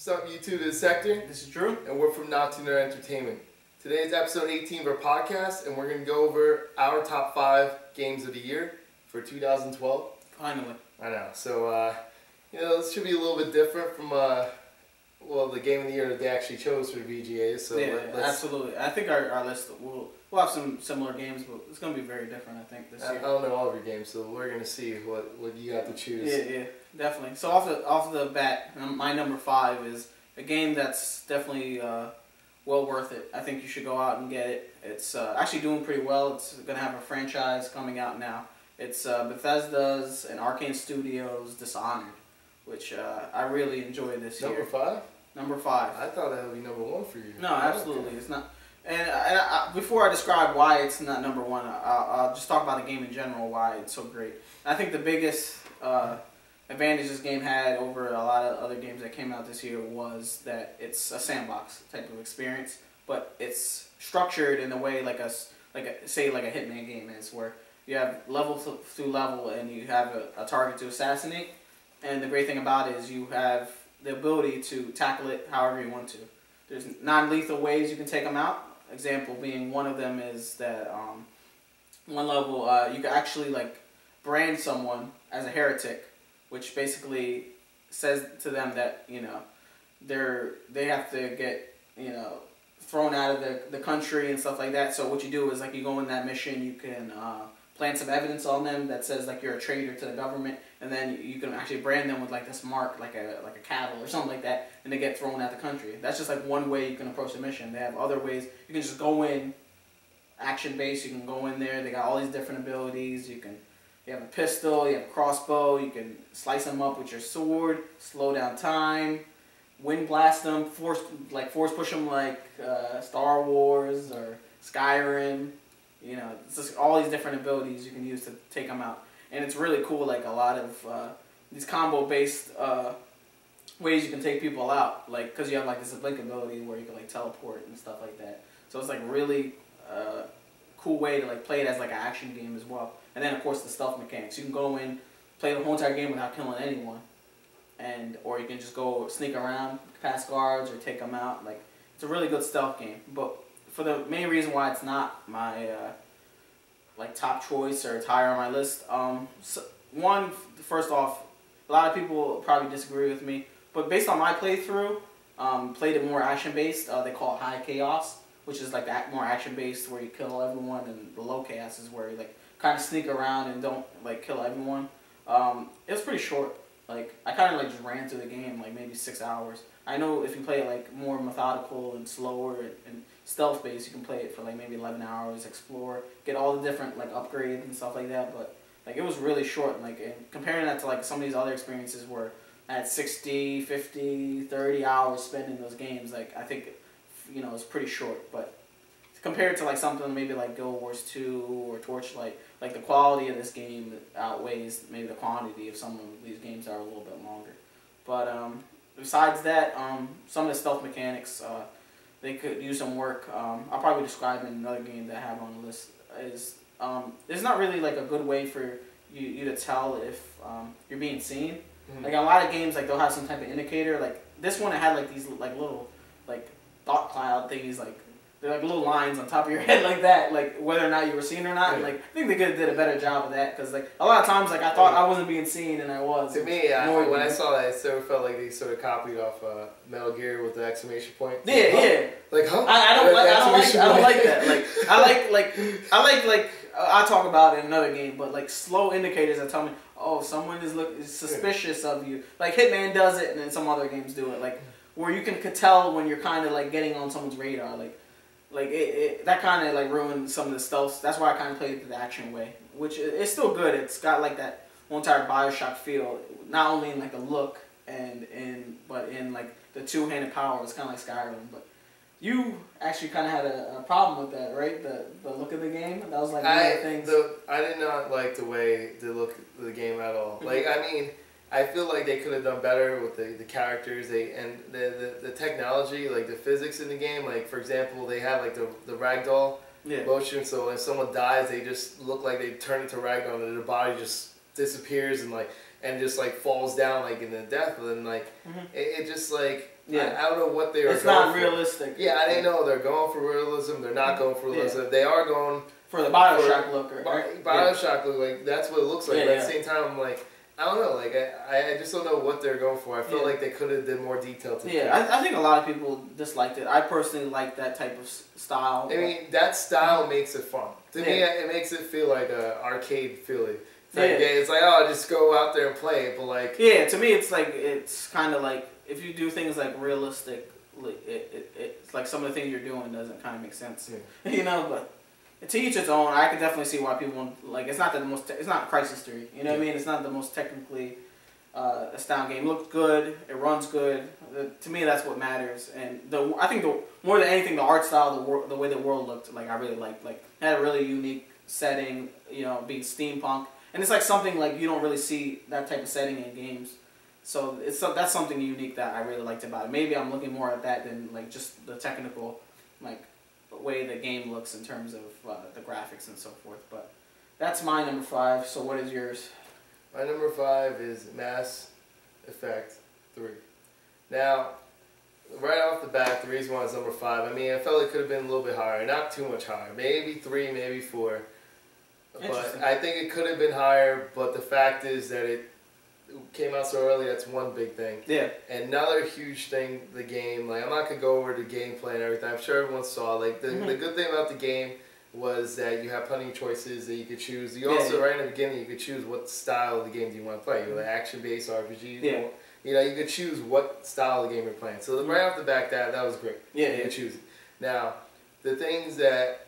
What's up, YouTube? This is Hector. This is Drew. And we're from Not2NerdyEnt Entertainment. Today is episode 18 of our podcast, and we're going to go over our top 5 games of the year for 2012. Finally. I know. So, this should be a little bit different from, the game of the year that they actually chose for the VGAs. So yeah, absolutely. I think our list, we'll have some similar games, but it's going to be very different, I think, this year. I don't know all of your games, so we're going to see what you got to choose. Yeah, definitely. So off the bat, my number 5 is a game that's definitely well worth it. I think you should go out and get it. It's actually doing pretty well. It's going to have a franchise coming out now. It's Bethesda's and Arcane Studios' Dishonored, which I really enjoyed this year. Number 5? Number 5. I thought that would be number 1 for you. No, absolutely. It's not. And before I describe why it's not number 1, I'll just talk about the game in general, why it's so great. I think the biggest advantage this game had over a lot of other games that came out this year was that it's a sandbox type of experience, but it's structured in a way like a Hitman game is, where you have level through level and you have a target to assassinate. And the great thing about it is you have the ability to tackle it however you want to. There's non-lethal ways you can take them out. Example being, one of them is that one level you can actually brand someone as a heretic, which basically says to them that they have to get thrown out of the country and stuff like that. So what you do is you go in that mission, you can plant some evidence on them that says you're a traitor to the government, and then you can actually brand them with this mark, like a cattle or something like that, and they get thrown out the country. That's just one way you can approach the mission. They have other ways. You can just go in action based. You can go in there. They got all these different abilities. You have a pistol. You have a crossbow. You can slice them up with your sword. Slow down time. Wind blast them. Force push them like Star Wars or Skyrim. It's just all these different abilities you can use to take them out. And it's really cool, a lot of these combo-based ways you can take people out. Because you have this blink ability where you can teleport and stuff like that. So it's really cool way to play it as an action game as well. And then of course the stealth mechanics. You can go in, play the whole entire game without killing anyone. Or you can just go sneak around, past guards, or take them out. It's a really good stealth game. But for the main reason why it's not my top choice or it's higher on my list, first off, a lot of people probably disagree with me, but based on my playthrough, played it more action based. They call it high chaos, which is more action based, where you kill everyone, and the low chaos is where you kind of sneak around and don't kill everyone. It was pretty short. I kind of just ran through the game maybe 6 hours. I know if you play it more methodical and slower and stealth based, you can play it for maybe 11 hours, explore, get all the different upgrades and stuff like that. But it was really short. And comparing that to some of these other experiences where I had 60, 50, 30 hours spent in those games, I think it's pretty short. But compared to something maybe Guild Wars 2 or Torchlight, the quality of this game outweighs maybe the quantity of some of these games that are a little bit longer. But besides that, some of the stealth mechanics, they could use some work. I'll probably describe in another game that I have on the list. There's not really a good way for you to tell if you're being seen. Mm-hmm. A lot of games, they'll have some type of indicator. This one, it had these little thought cloud thingies, they're little lines on top of your head that, whether or not you were seen or not. Yeah. I think they could have did a better job of that, because a lot of times I thought I wasn't being seen and I was. To me, when I saw that, it sort of felt like they sort of copied off Metal Gear with the exclamation point. Yeah, yeah. Huh? I don't like that. I like I talk about it in another game, but slow indicators that tell me, oh, someone is suspicious of you. Hitman does it, and then some other games do it. Where you can tell when you're kind of getting on someone's radar. That kind of ruined some of the stealth. That's why I kind of played it the action way, which it's still good. It's got that whole entire Bioshock feel, not only in the look but in the two-handed power. It's kind of like Skyrim. But you actually kind of had a problem with that, right? The look of the game. That was one of the things. I did not like the way the look of the game at all. I feel they could have done better with the characters, and the technology, the physics in the game. For example, they have the ragdoll motion, so if someone dies, they just look like they turn into ragdoll, and their body just disappears, and and just like falls down like in the death, and then like it just like yeah. I don't know what they were. It's going not for. realistic. Yeah, I didn't know they're going for realism. They're not going for realism. Yeah. They are going for the Bioshock look. Bioshock look like that's what it looks like. Yeah, but at the same time, I'm like. I don't know, like I just don't know what they're going for. I feel like they could have did more detail to it. I think a lot of people disliked it. I personally like that type of style. I mean, that style makes it fun. To me, it makes it feel like an arcade feeling. It's like, oh, just go out there and play it, but like... Yeah, to me, it's kind of like, if you do things like realistic, it's like some of the things you're doing doesn't kind of make sense. Yeah. You know, but... To each its own. I can definitely see why people want, like, it's not it's not Crisis 3. You know what I mean? It's not the most technically astounding game. It looks good. It runs good. To me, that's what matters. And I think more than anything, the art style, the way the world looked, like I really liked. Like, it had a really unique setting. You know, being steampunk, and it's like something like you don't really see that type of setting in games. So that's something unique that I really liked about it. Maybe I'm looking more at that than like just the technical, like. Way the game looks in terms of the graphics and so forth, but that's my number 5. So what is yours? My number 5 is Mass Effect 3. Now, right off the bat, the reason why it's number 5, I mean, I felt it could have been a little bit higher, not too much higher, maybe 3, maybe 4, but I think it could have been higher. But the fact is that it came out so early. That's one big thing. Yeah. And another huge thing, the game. Like I'm not gonna go over the gameplay and everything. I'm sure everyone saw. Like the good thing about the game was that you have plenty of choices that you could choose. You also right in the beginning you could choose what style of the game do you want to play. You like action-based RPG. Yeah. You know you could choose what style of the game you're playing. So right off the bat, that was great. Yeah. You could choose it. Now, the things that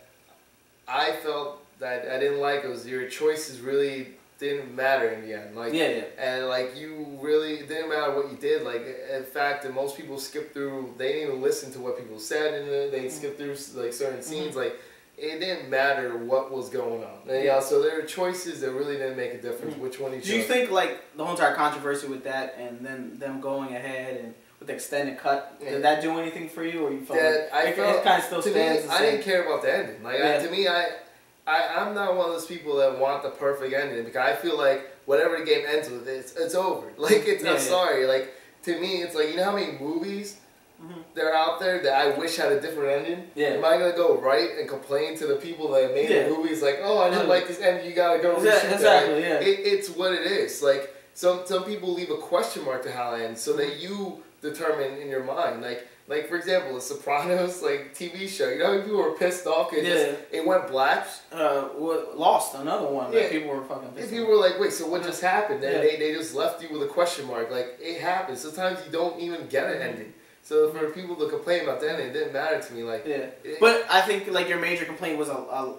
I felt that I didn't like was your choices really didn't matter in the end. Like, and like you really it didn't matter what you did. Like in fact, most people skip through. They didn't even listen to what people said, and they skip through like certain scenes. Like it didn't matter what was going on. And, so there are choices that really didn't make a difference. Which one you chose. Do you think like the whole entire controversy with that, and then them going ahead and with the extended cut, did that do anything for you, or you felt like it kind of still stands? I didn't care about the ending. Like to me, I'm not one of those people that want the perfect ending because I feel like whatever the game ends with, it's over. Like I'm sorry. Like to me, it's like you know how many movies that are out there that I wish had a different ending. Yeah. Am I gonna go right and complain to the people that made the movies like, oh, I didn't like this ending. You gotta go reshoot that. Exactly. It's what it is. Like some people leave a question mark to how it ends so that you determine in your mind. Like for example, The Sopranos, like TV show. You know, how many people were pissed off because it went black. Lost, another one that people were fucking pissed off. People were like, wait, so what just happened? And they just left you with a question mark. Like it happens. Sometimes you don't even get an ending. So for people to complain about the ending, it didn't matter to me. Like but I think like your major complaint was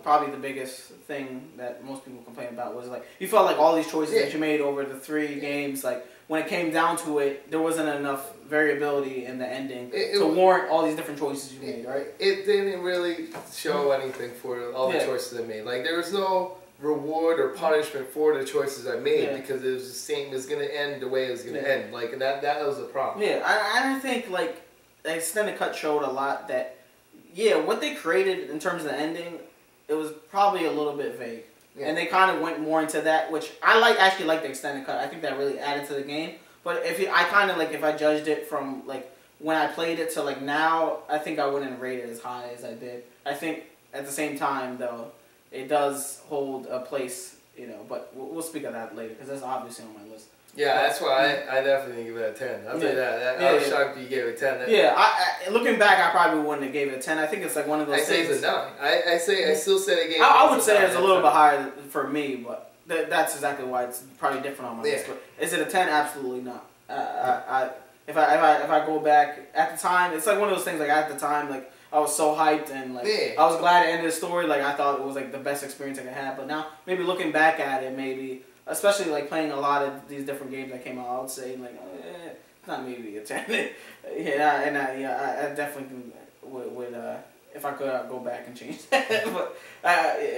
probably the biggest thing that most people complain about was like you felt like all these choices that you made over the 3 games, like when it came down to it, there wasn't enough variability in the ending to warrant all these different choices you made, right? It didn't really show anything for all the choices I made. Like there was no reward or punishment for the choices I made because it was the same. It was going to end the way it was going to end. Like and that was the problem. Yeah, I think like the extended cut showed a lot that what they created in terms of the ending, it was probably a little bit vague. Yeah. And they kind of went more into that, which I actually like the extended cut. I think that really added to the game. But if I judged it from like when I played it to like now, I think I wouldn't rate it as high as I did. I think at the same time though, it does hold a place, you know. But we'll speak of that later because that's obviously on my list. Yeah, that's why I definitely give it a 10. I'll tell you that. I was shocked you gave it a 10. I looking back, I probably wouldn't have gave it a 10. I think it's like one of those things. I say it's a 9. I still say the game. I would say it's a little bit higher for me, but that's exactly why it's probably different on my list. But is it a 10? Absolutely not. If I go back at the time, it's like one of those things. Like at the time, like I was so hyped and like I was glad to end the story. Like I thought it was like the best experience I could have. But now maybe looking back at it, maybe. Especially like playing a lot of these different games that came out, I would say like it's not maybe a 10. I definitely would if I could I'd go back and change that, but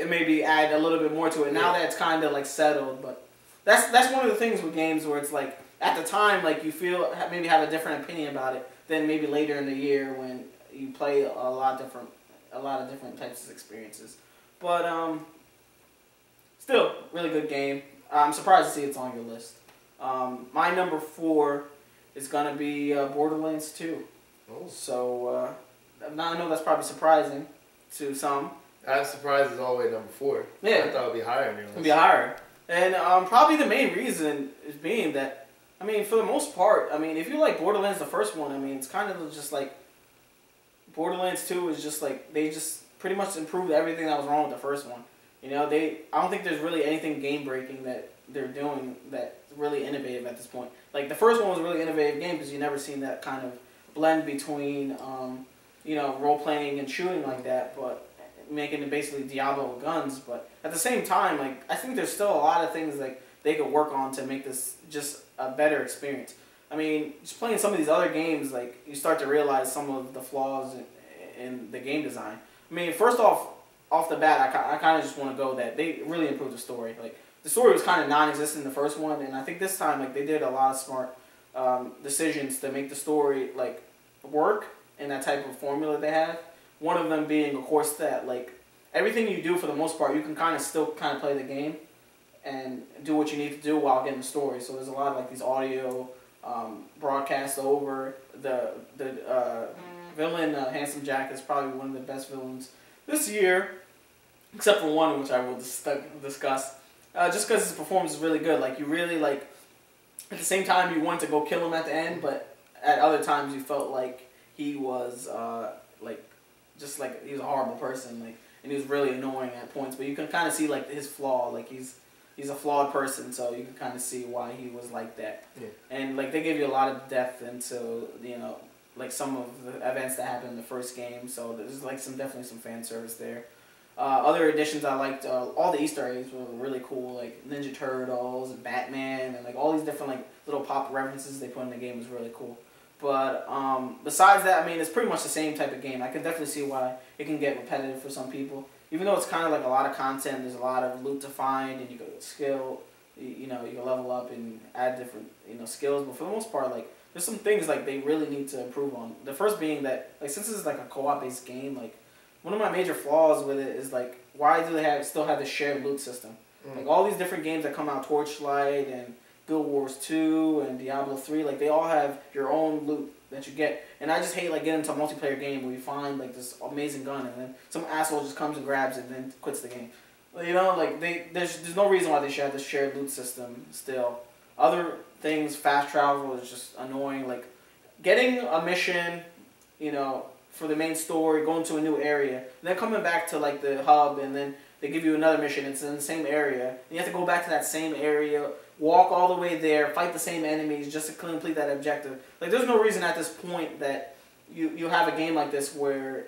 maybe add a little bit more to it. Now that it's kind of like settled, but that's one of the things with games where it's like at the time like you feel maybe have a different opinion about it than maybe later in the year when you play a lot of different types of experiences. But still really good game. I'm surprised to see it's on your list. My number 4 is gonna be Borderlands 2. Oh. So I know that's probably surprising to some. I'm surprised it's all the way number 4. Yeah. I thought it would be higher on your list. It'd be higher. And probably the main reason is being that, I mean, for the most part, I mean, if you like Borderlands, the first one, I mean, it's kind of just like Borderlands 2 is just like, they just pretty much improved everything that was wrong with the first one. You know, I don't think there's really anything game-breaking that they're doing that's really innovative at this point. Like, the first one was a really innovative game because you never seen that kind of blend between, you know, role-playing and shooting like that, but making it basically Diablo with guns. But at the same time, like, I think there's still a lot of things like they could work on to make this just a better experience. I mean, just playing some of these other games, like, you start to realize some of the flaws in the game design. I mean, first off the bat, I kind of just want to go that they really improved the story. Like, the story was kind of non-existent in the first one, and I think this time, like, they did a lot of smart decisions to make the story, like, work in that type of formula they have. One of them being, of course, that, like, everything you do for the most part, you can kind of still kind of play the game and do what you need to do while getting the story. So there's a lot of, like, these audio broadcasts over. The villain, Handsome Jack, is probably one of the best villains this year, except for one, which I will discuss. Just because his performance is really good. Like, you really, like, at the same time you wanted to go kill him at the end, but at other times you felt like he was, like, just like he was a horrible person, like, and he was really annoying at points. But you can kind of see, like, his flaw. Like, he's a flawed person, so you can kind of see why he was like that. Yeah. And, like, they give you a lot of depth into, you know, like, some of the events that happened in the first game. So there's, like, definitely some fan service there. Other additions I liked, all the Easter eggs were really cool, like Ninja Turtles and Batman, and, like, all these different, like, little pop references they put in the game was really cool. But besides that, I mean, it's pretty much the same type of game. I can definitely see why it can get repetitive for some people. Even though it's kind of like a lot of content, there's a lot of loot to find, and you can skill, you know, you can level up and add different, you know, skills. But for the most part, like, there's some things, like, they really need to improve on. The first being that, like, since this is, like, a co-op based game, like, one of my major flaws with it is, like, why do they still have this shared loot system? Like, all these different games that come out, Torchlight and Guild Wars 2 and Diablo 3, like, they all have your own loot that you get. And I just hate, like, getting into a multiplayer game where you find, like, this amazing gun and then some asshole just comes and grabs it and then quits the game. You know, like, there's no reason why they should have this shared loot system still. Other things, fast travel is just annoying. Like, getting a mission, you know, for the main story, going to a new area, and then coming back to, like, the hub, and then they give you another mission, it's in the same area, and you have to go back to that same area, walk all the way there, fight the same enemies just to complete that objective. Like, there's no reason at this point that you have a game like this where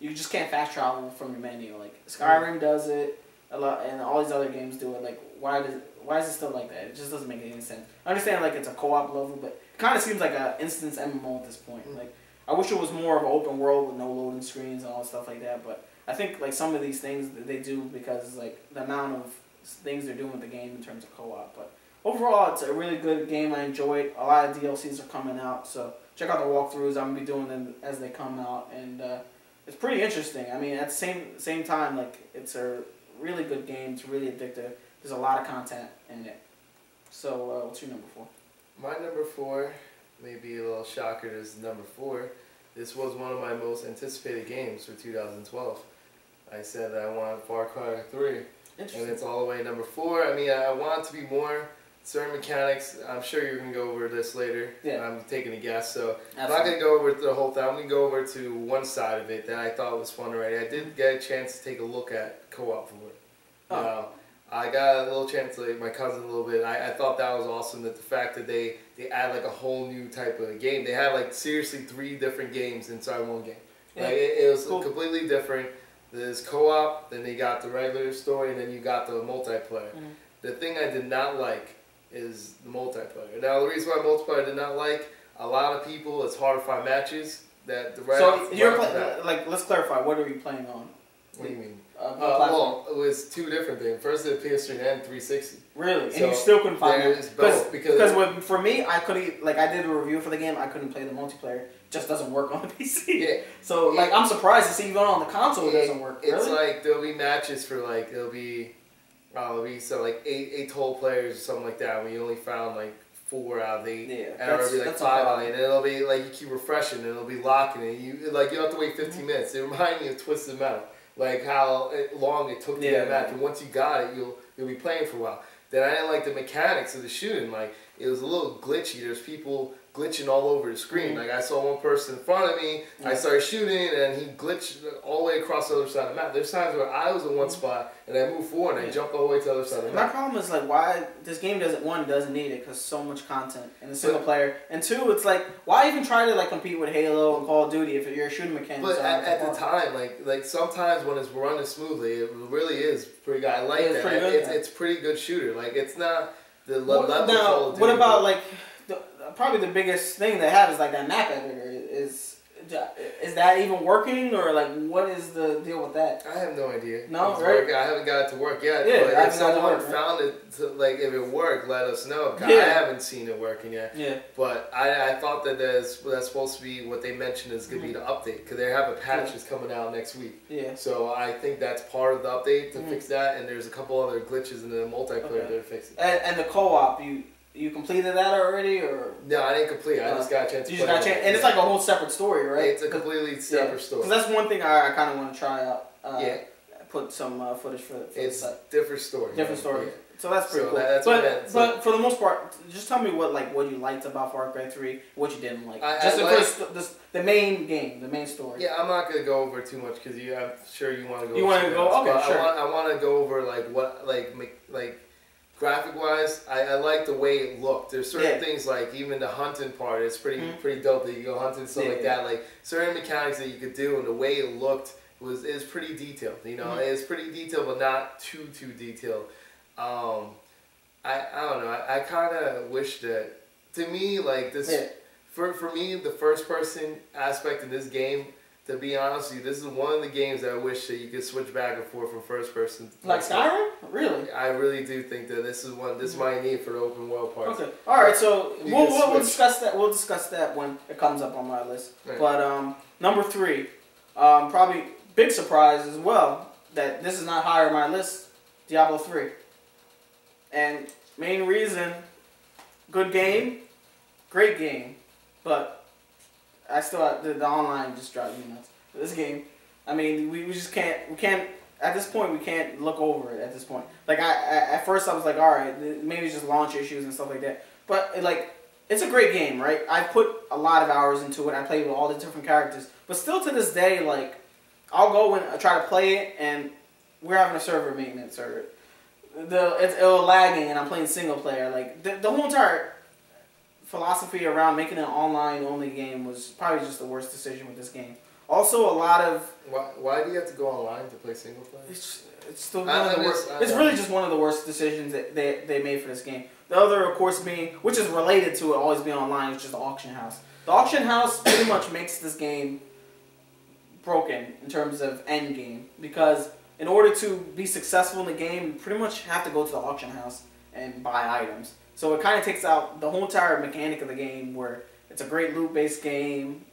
you just can't fast travel from your menu. Like, Skyrim does it a lot, and all these other games do it. Like, why is it still like that? It just doesn't make any sense. I understand, like, it's a co-op level, but it kind of seems like an instance MMO at this point. Like, I wish it was more of an open world with no loading screens and all stuff like that, but I think, like, some of these things that they do because, like, the amount of things they're doing with the game in terms of co-op. But overall, it's a really good game. I enjoy it. A lot of DLCs are coming out, so check out the walkthroughs. I'm going to be doing them as they come out, and it's pretty interesting. I mean, at the same time, like, it's a really good game. It's really addictive. There's a lot of content in it. So, what's your number 4? My number 4, maybe a little shocker, is number 4. This was one of my most anticipated games for 2012. I said that I wanted Far Cry 3. And it's all the way number 4. I mean, I want it to be more certain mechanics. I'm sure you're going to go over this later. Yeah. I'm taking a guess, so Absolutely. I'm not going to go over the whole thing. I'm going to go over to one side of it that I thought was fun already. I did get a chance to take a look at co-op for it. Oh. I got a little chance, like my cousin a little bit. I thought that was awesome, that the fact that they add, like, a whole new type of game. They had, like, seriously 3 different games inside one game. Yeah. Like, it was cool. completely different. There's co-op, then they got the regular story, and then you got the multiplayer. Mm-hmm. The thing I did not like is the multiplayer. Now, the reason why multiplayer I did not like, a lot of people, it's hard to find matches. So you're like, let's clarify. What are you playing on? What do you mean? Platform? Well, it was 2 different things. First, the PS3 and 360. Really? So and you still couldn't find it? Because for me, I couldn't, like, I did a review for the game, I couldn't play the multiplayer. It just doesn't work on the PC. Yeah. So, like, I'm surprised to see even on the console it doesn't work. It's really? like, there'll be matches for, like, it'll be, probably so like eight total players or something like that. When you only found like 4 out of 8, and it'll be like 5 out of 8, and it'll be like you keep refreshing, and it'll be locking it. You don't have to wait 15 minutes. It reminds me of Twisted Metal, like how long it took to get a match, and once you got it, you'll be playing for a while. Then I didn't like the mechanics of the shooting. Like it was a little glitchy. There's people glitching all over the screen. Like I saw one person in front of me, I started shooting, and he glitched all the way across the other side of the map. There's times where I was in one spot, and I moved forward, and I jumped all the way to the other side of the map. My problem is like why this game doesn't need it because so much content in the single player, and 2, it's like why even try to like compete with Halo and Call of Duty if you're a shooting mechanic? But at the time, like sometimes when it's running smoothly, it really is pretty good. I like that. It's pretty good shooter. Like it's not the level of Call of Duty. What about like? Probably the biggest thing they have is like that map editor. Is that even working, or like what is the deal with that? I have no idea. No, right? I haven't got it to work yet. Yeah, but if someone found it, like if it worked, let us know. I haven't seen it working yet. Yeah. But I thought that that's supposed to be what they mentioned is going to be the update, because they have a patch that's coming out next week. Yeah. So I think that's part of the update to fix that, and there's a couple other glitches in the multiplayer that are fixing. And the co-op, you completed that already, or no? I didn't complete it. I just got a chance to play it. And it's like a whole separate story, right? It's a completely separate story. Because that's one thing I kind of want to try out. Put some footage for it's the site. Different story. Different story. Yeah. So that's pretty cool. But for the most part, just tell me what you liked about Far Cry 3, what you didn't like. The main game, the main story. Yeah, I'm not gonna go over too much because I'm sure you want to go. You want to go? Okay, sure. I want to go over like graphic wise. I like the way it looked. There's certain things like even the hunting part. It's pretty dope that you go hunting and stuff like that. Like certain mechanics that you could do, and the way it looked is pretty detailed. It's pretty detailed, but not too detailed. I don't know. I kind of wish that, to me, like this, for me, the first person aspect in this game, to be honest with you, this is one of the games that I wish that you could switch back and forth from first person. Like Skyrim? Really? I really do think that this is my need for the open world parts. Okay. All right. So we'll discuss that. We'll discuss that when it comes up on my list. Right. But number 3, probably big surprise as well that this is not higher on my list. Diablo 3. And main reason, good game, great game, but I still the online just drives me nuts. This game, I mean, we just can't at this point we can't look over it at this point. Like at first I was like, all right, maybe it's just launch issues and stuff like that. But like it's a great game, right? I put a lot of hours into it. I played with all the different characters, but still to this day, like I'll go and try to play it, and we're having a server maintenance or it's lagging, and I'm playing single player. Like the whole entire philosophy around making an online only game was probably just the worst decision with this game. Also, a lot of why do you have to go online to play single player? It's still one of the worst. It's really just one of the worst decisions that they made for this game. The other, of course, being, which is related to it always being online, is just the auction house. The auction house pretty much makes this game broken in terms of end game, because in order to be successful in the game, you pretty much have to go to the auction house and buy items. So it kind of takes out the whole entire mechanic of the game, where it's a great loot-based game,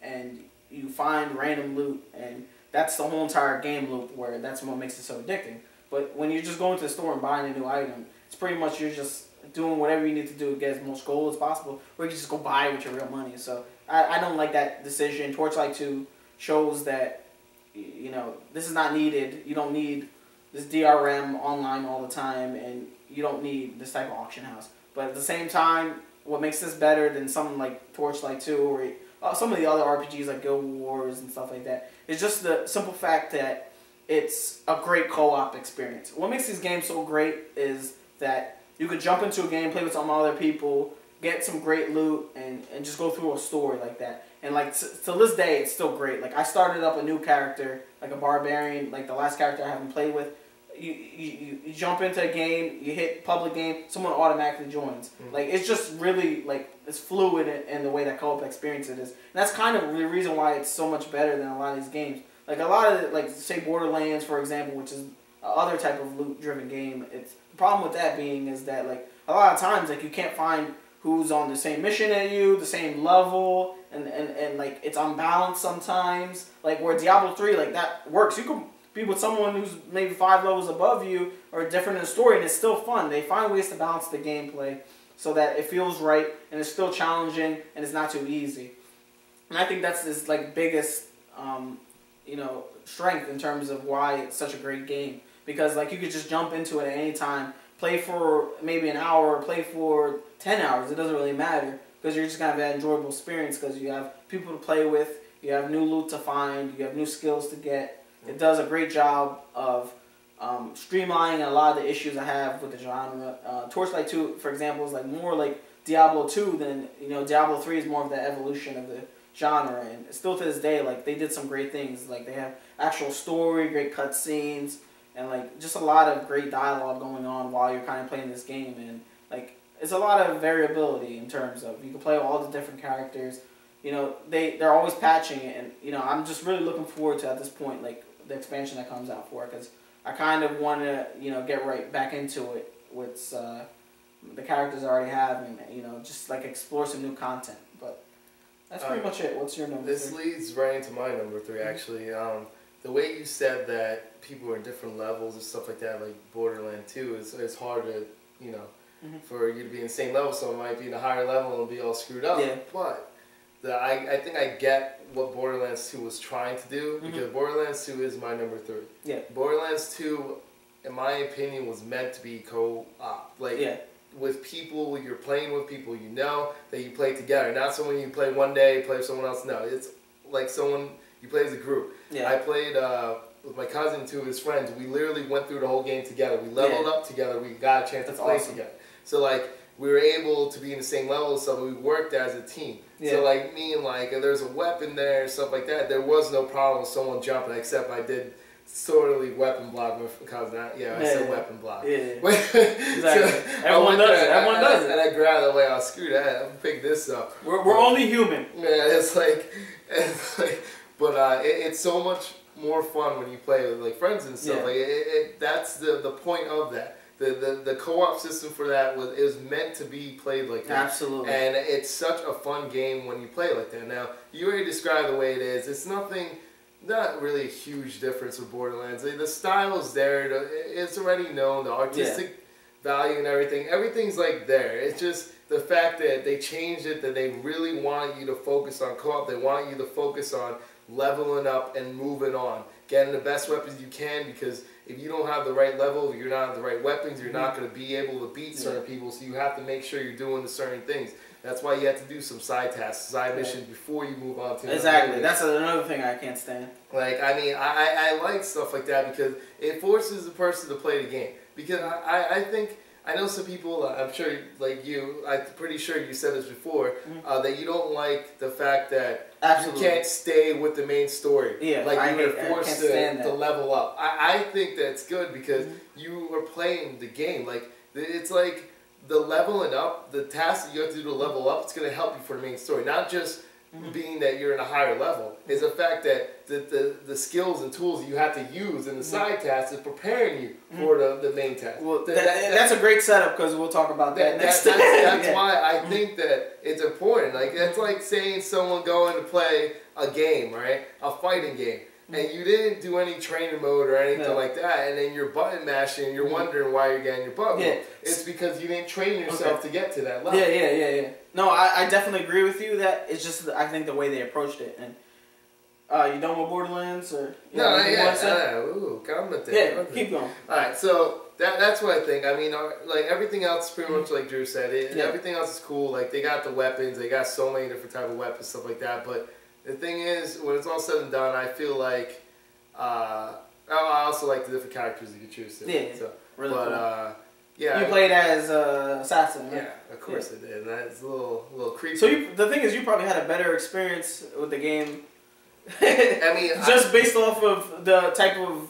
and you find random loot, and that's the whole entire game loop, where that's what makes it so addicting. But when you're just going to the store and buying a new item, it's pretty much you're just doing whatever you need to do to get as much gold as possible, or you can just go buy it with your real money. So I don't like that decision. Torchlight 2 shows that, you know, this is not needed. You don't need this DRM online all the time, and you don't need this type of auction house. But at the same time, what makes this better than something like Torchlight 2 or some of the other RPGs like Guild Wars and stuff like that is just the simple fact that it's a great co-op experience. What makes these games so great is that you could jump into a game, play with some other people, get some great loot, and just go through a story like that. And like to this day, it's still great. Like I started up a new character, like a barbarian, like the last character I haven't played with. You jump into a game, you hit public game, someone automatically joins. Mm-hmm. Like it's just really like it's fluid in the way that co-op experience it is. And that's kind of the reason why it's so much better than a lot of these games. Like a lot of like say Borderlands, for example, which is other type of loot-driven game. It's the problem with that being is that like a lot of times like you can't find who's on the same mission as you, the same level, and like it's unbalanced sometimes. Like where Diablo 3, like that works. You can be with someone who's maybe 5 levels above you or different in the story, and it's still fun. They find ways to balance the gameplay so that it feels right and it's still challenging and it's not too easy. And I think that's his like biggest, strength in terms of why it's such a great game. Because like you could just jump into it at any time, play for maybe an hour, or play for 10 hours. It doesn't really matter because you're just gonna have that enjoyable experience because you have people to play with, you have new loot to find, you have new skills to get. It does a great job of streamlining a lot of the issues I have with the genre. Torchlight 2, for example, is like more like Diablo 2 than Diablo 3 is more of the evolution of the genre, and still to this day, like they did some great things. Like they have actual story, great cutscenes, and like just a lot of great dialogue going on while you're kind of playing this game. And like it's a lot of variability in terms of you can play all the different characters. They're always patching it, and I'm just really looking forward to at this point like the expansion that comes out for it because I kind of want to get right back into it with the characters I already have and just like explore some new content. But that's pretty much it. What's your number? This leads right into my number 3 actually. The way you said that people are in different levels and stuff like that, like Borderlands 2, it's hard to for you to be in the same level. Someone might be in a higher level and be all screwed up. Yeah. But I think I get what Borderlands 2 was trying to do because Borderlands 2 is my number 3. Yeah. Borderlands 2, in my opinion, was meant to be co-op. With people, you're playing with people that you play together. Not someone you play one day, play with someone else. No, it's like someone you play as a group. Yeah. I played with my cousin and 2 of his friends. We literally went through the whole game together. We leveled up together. We got a chance to play together. So like we were able to be in the same level, so we worked as a team. Yeah. So like me and like if there's a weapon there and stuff like that, there was no problem with someone jumping, except I did totally weapon block my cousin. I said weapon block. Yeah. Exactly. So Everyone does it. And I grabbed it, like, screw that. I'm gonna pick this up. We're only human. Yeah, it's like but it's so much more fun when you play with like friends and stuff. Yeah. Like that's the point of that. The co-op system for that was meant to be played like that. Absolutely. And it's such a fun game when you play like that. Now, you already described the way it is. It's not really a huge difference with Borderlands. The style is there. It's already known. The artistic value and everything. Everything's like there. It's just the fact that they changed it, that they really want you to focus on co-op. They want you to focus on leveling up and moving on. Getting the best weapons you can, because if you don't have the right level, you're not have the right weapons, you're not going to be able to beat certain people, so you have to make sure you're doing the certain things. That's why you have to do some side tasks, side missions before you move on to Exactly. That's another thing I can't stand. Like, I mean, I like stuff like that because it forces the person to play the game. Because I think, I know some people, I'm sure, like you, I'm pretty sure you said this before, that you don't like the fact that you can't stay with the main story. Yeah, like you were forced to level up. I think that's good because you are playing the game. Like, it's like the leveling up, the task that you have to do to level up, it's going to help you for the main story. Not just being that you're in a higher level. It's the fact that the skills and tools you have to use in the side tasks is preparing you for the main task. Well, that's a great setup because we'll talk about that next time. That's why I think that it's important. Like, it's like saying someone going to play a game, right? A fighting game. And you didn't do any training mode or anything like that, and then you're button mashing and you're wondering why you're getting your butt whooped. It's because you didn't train yourself to get to that level. Yeah. No, I definitely agree with you that it's just, I think, the way they approached it. And you done with Borderlands? Or, Ooh, comment there. Yeah, keep going. Alright, so that's what I think. I mean, like, everything else is pretty much like Drew said. Everything else is cool. Like, they got the weapons. They got so many different type of weapons, stuff like that. But the thing is, when it's all said and done, I feel like I also like the different characters you could choose to. Yeah, so, really cool. Yeah. You played as Assassin, right? Yeah, of course I did. And that's a little creepy. So the thing is, you probably had a better experience with the game. I mean, just based off of the type of,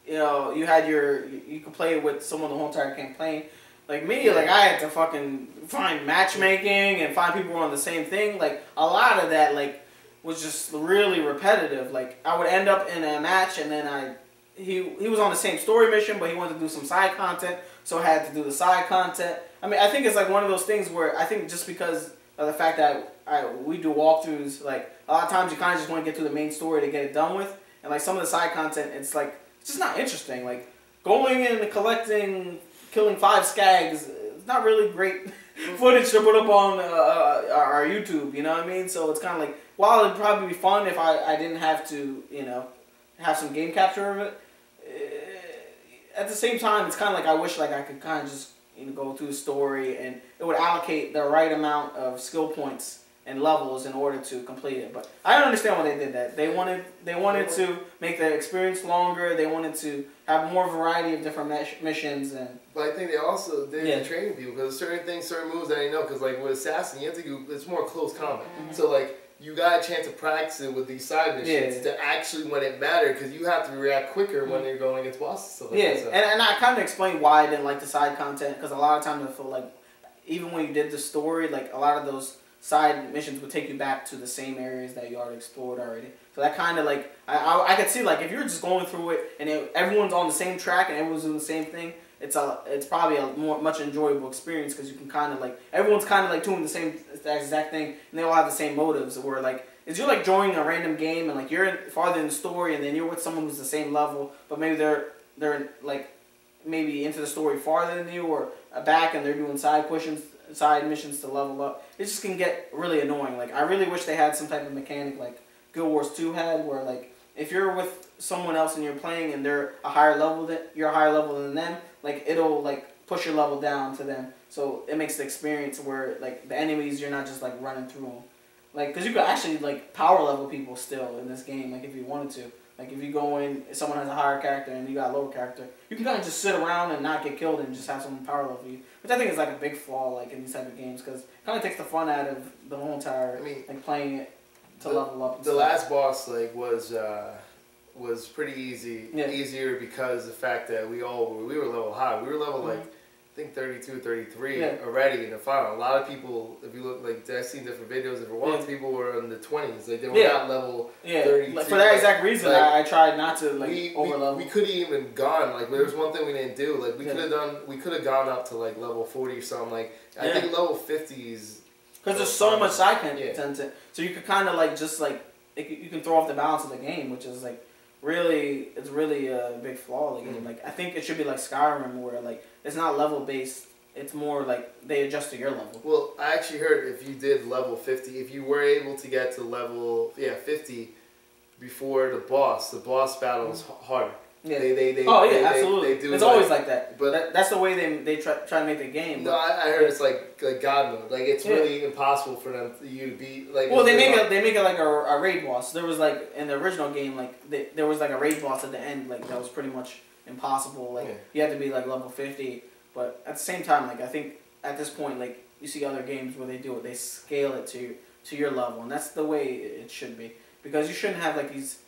you could play with someone the whole entire campaign. Like me, like I had to fucking find matchmaking and find people who were on the same thing. Like a lot of that, like, was just really repetitive. Like I would end up in a match and then he was on the same story mission, but he wanted to do some side content, so I had to do the side content. I mean, I think it's like one of those things where I think just because of the fact that we do walkthroughs, like a lot of times you kind of just want to get to the main story to get it done with, and like some of the side content, it's it's just not interesting. Like going in and killing 5 skags, it's not really great footage to put up on our YouTube. You know what I mean? So it's kind of like, while it'd probably be fun if I didn't have to, have some game capture of it. At the same time, it's kind of like I wish like I could kind of just go through the story and it would allocate the right amount of skill points and levels in order to complete it. But I don't understand why they did that. They wanted to make the experience longer. They wanted to have more variety of different missions. But I think they also did the training people, because certain moves that I know. Because like with Assassin, you have to do, it's more close combat. So like you got a chance to practice it with these side missions to actually when it mattered, because you have to react quicker when you're going against bosses. Stuff like that. And I kind of explained why I didn't like the side content, because a lot of times I feel like even when you did the story, like a lot of those side missions would take you back to the same areas that you already explored already. So that kind of like, I could see like if you're just going through it and everyone's on the same track and everyone's doing the same thing, it's probably a much enjoyable experience, because you can kind of like, everyone's kind of like doing the same exact thing and they all have the same motives, where like, is you're like joining a random game and like you're farther in the story and then you're with someone who's the same level, but maybe they're like maybe into the story farther than you, or back and they're doing side missions to level up. It just can get really annoying. Like I really wish they had some type of mechanic like Guild Wars 2 had, where like if you're with someone else and you're playing and they're you're a higher level than them, like it'll like push your level down to them. So it makes the experience where like the enemies, you're not just like running through them. Like, because you could actually like power level people still in this game, like if you wanted to. Like if you go in, if someone has a higher character and you got a lower character, you can kind of just sit around and not get killed and just have someone power level you. Which I think is like a big flaw like in these type of games, because it kind of takes the fun out of the whole entire like playing it to level up. The last boss like was pretty easy, easier because of the fact that we were level high. We were level like I think 32, 33 already in the final. A lot of people, if you look, like I've seen different videos, people were in the 20s. Like they were not level 32. Like, for that exact reason, like, I tried not to like over level. We could have even gone, like there was one thing we didn't do. Like we could have gone up to like level 40 or something. Like I think level 50s. Because there's so much side content, so you could kind of like just like you can throw off the balance of the game, which is like it's really a big flaw of the game. Like I think it should be like Skyrim, where like it's not level based. It's more like they adjust to your level. Well, I actually heard if you did level 50, if you were able to get to level 50 before the boss battle is harder. Yeah. Absolutely. They do it's always like that. But that's the way they try to make the game. No, I heard it's like God mode. Like it's really impossible for you to beat. Like well, they make it like a raid boss. There was like in the original game, like there was like a raid boss at the end, like that was pretty much impossible. Like you had to be like level 50. But at the same time, like I think at this point, like you see other games where they do it, they scale it to your level, and that's the way it should be, because you shouldn't have like these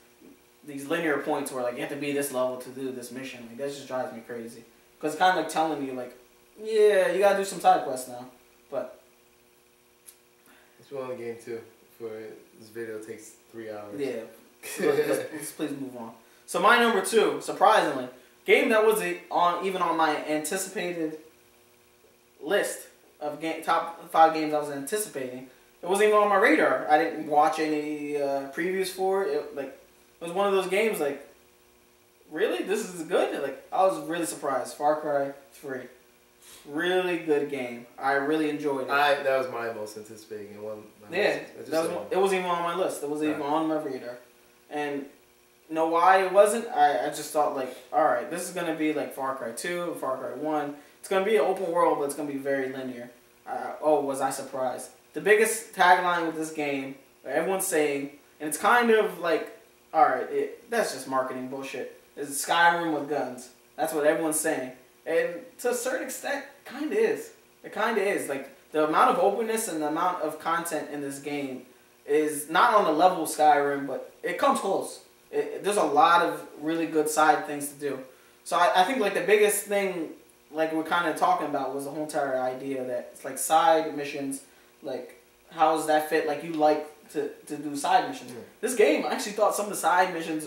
linear points where like you have to be this level to do this mission. Like that just drives me crazy, because it's kind of like telling you like, yeah, you gotta do some side quests now. But let's move on to game 2. For this video takes 3 hours. Yeah, let's please move on. So my number 2, surprisingly, game that was even on my anticipated list of top 5 games I was anticipating. It wasn't even on my radar. I didn't watch any previews for it. It was one of those games like, really? This is good? Like, I was really surprised. Far Cry 3. Really good game. I really enjoyed it. That was my most anticipating one. It wasn't even on my list. It wasn't even on my radar. And you know why it wasn't? I just thought like, alright, this is going to be like Far Cry 2 and Far Cry 1. It's going to be an open world, but it's going to be very linear. Was I surprised. The biggest tagline with this game, everyone's saying, and it's kind of like, alright, that's just marketing bullshit. It's Skyrim with guns. That's what everyone's saying. And to a certain extent, kind of is. It kind of is. Like, the amount of openness and the amount of content in this game is not on the level of Skyrim, but it comes close. There's a lot of really good side things to do. So I think, like, the biggest thing, like, we're kind of talking about was the whole entire idea that it's, like, side missions, like, how does that fit? Like, you like to do side missions. This game, I actually thought some of the side missions,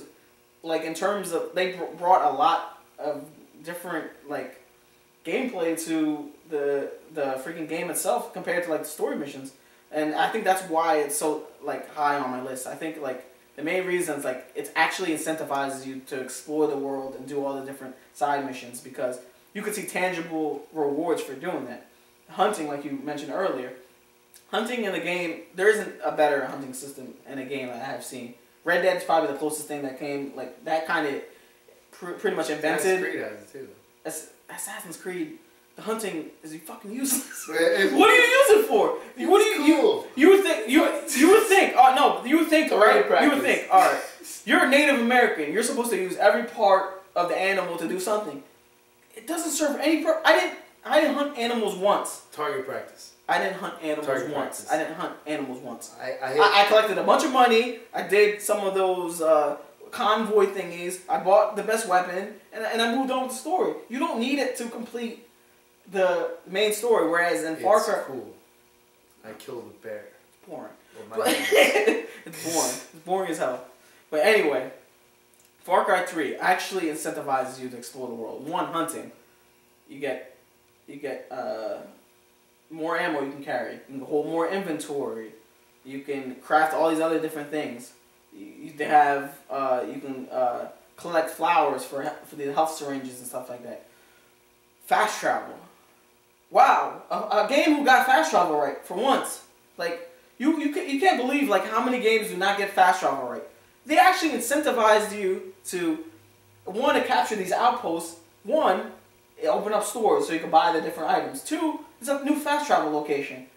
like in terms of, they brought a lot of different like gameplay to the freaking game itself compared to like the story missions, and I think that's why it's so like high on my list. I think like The main reason is like it actually incentivizes you to explore the world and do all the different side missions because you could see tangible rewards for doing that. Hunting, like you mentioned earlier, hunting in the game, there isn't a better hunting system in a game I have seen. Red Dead is probably the closest thing that came, like that kind of pretty much invented. Assassin's Creed has it too. Assassin's Creed, the hunting is fucking useless. What do you use it for? What do you would think you would think all right, you're a Native American, you're supposed to use every part of the animal to do something. It doesn't serve any purpose. I didn't hunt animals once. Target practice. I didn't hunt animals once. I collected a bunch of money. I did some of those convoy thingies. I bought the best weapon, and I moved on with the story. You don't need it to complete the main story. Whereas in Far Cry, cool. I killed a bear. It's boring. It's boring. It's boring as hell. But anyway, Far Cry 3 actually incentivizes you to explore the world. One, hunting. You get more ammo you can carry. You can hold more inventory. You can craft all these other different things. You can collect flowers for the health syringes and stuff like that. Fast travel. Wow, a game who got fast travel right for once. Like you can't believe like how many games do not get fast travel right. They actually incentivized you to to capture these outposts. One, open up stores so you can buy the different items. Two, it's a new fast travel location.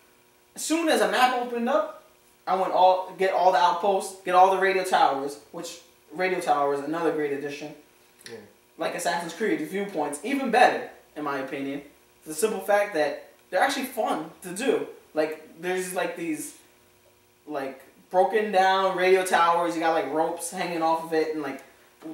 As soon as a map opened up, I went get all the outposts, get all the radio towers, which radio tower is another great addition. Yeah. Like Assassin's Creed, the viewpoints, even better, in my opinion. For the simple fact that they're actually fun to do. Like, there's like these, like, broken down radio towers, you got like ropes hanging off of it, and like,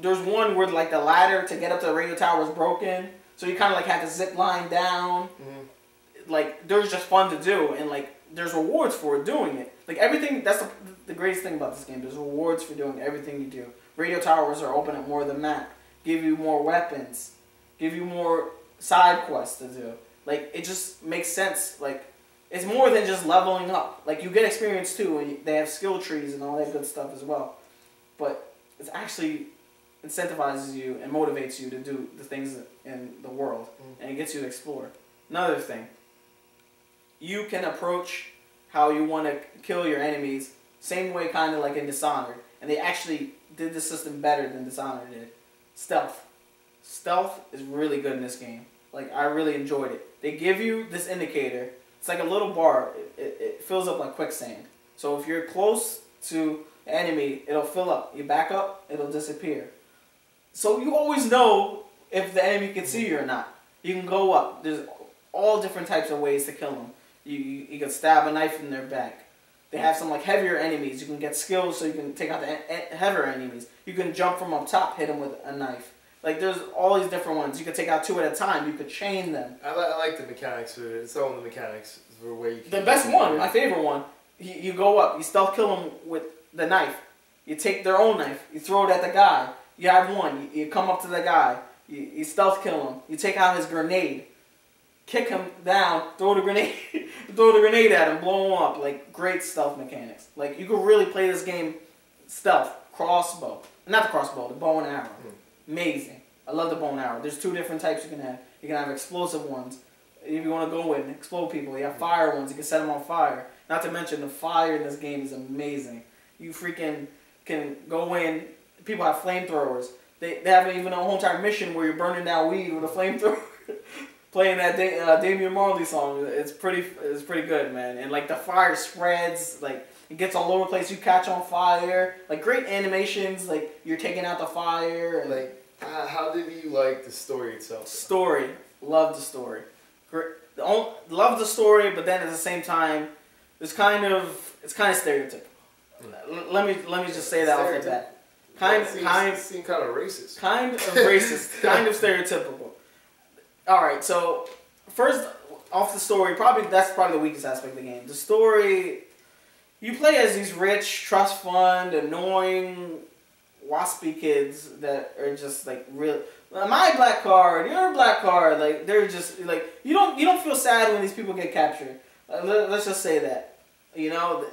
there's one where like the ladder to get up to the radio tower is broken, so you kind of like have to zip line down. Mm-hmm. Like, there's just fun to do, and like, there's rewards for doing it. Like, everything, that's the greatest thing about this game, there's rewards for doing everything you do. Radio towers are open up more of the map, give you more weapons, give you more side quests to do. Like, it just makes sense. Like, it's more than just leveling up. Like, you get experience too, and they have skill trees and all that good stuff as well. But it actually incentivizes you and motivates you to do the things in the world, and it gets you to explore. Another thing, you can approach how you want to kill your enemies same way kind of like in Dishonored, and they actually did the system better than Dishonored did. Stealth. Stealth is really good in this game. Like, I really enjoyed it. They give you this indicator. It's like a little bar. It fills up like quicksand. So if you're close to the enemy, it'll fill up. You back up, it'll disappear. So you always know if the enemy can see you or not. You can go up. There's all different types of ways to kill them. You can stab a knife in their back. They have some like heavier enemies. You can get skills so you can take out the heavier enemies. You can jump from up top, hit them with a knife. Like, there's all these different ones. You could take out 2 at a time. You could chain them. I like the mechanics for it. Some of the mechanics for where you can... The best one, my favorite one, you go up, you stealth kill them with the knife. You take their own knife, you throw it at the guy. You have one, you come up to the guy, you stealth kill him. You take out his grenade, kick him down, throw the grenade at him, blow him up. Like, great stealth mechanics. Like, you could really play this game stealth, crossbow. Not the crossbow, the bow and arrow. Amazing. I love the bow and arrow. There's 2 different types you can have. You can have explosive ones. If you want to go in and explode people. You have fire ones. You can set them on fire. Not to mention the fire in this game is amazing. You freaking can go in. People have flamethrowers. They have even a whole entire mission where you're burning down weed with a flamethrower. Playing that Damian Marley song. It's pretty good, man. And like the fire spreads. Like, it gets all over the place. You catch on fire. Like, great animations. Like, you're taking out the fire. And like, how did you like the story itself? Story. Love the story. Love the story, but then at the same time, it's kind of stereotypical. Let me just say that off the bat. Seem kind of racist. Kind of racist. Kind of stereotypical. All right. So first off the story, that's probably the weakest aspect of the game. The story, you play as these rich, trust fund, annoying, waspy kids that are just like real. My black card, your black card. Like, they're just like, you don't feel sad when these people get captured. Let's just say that. You know,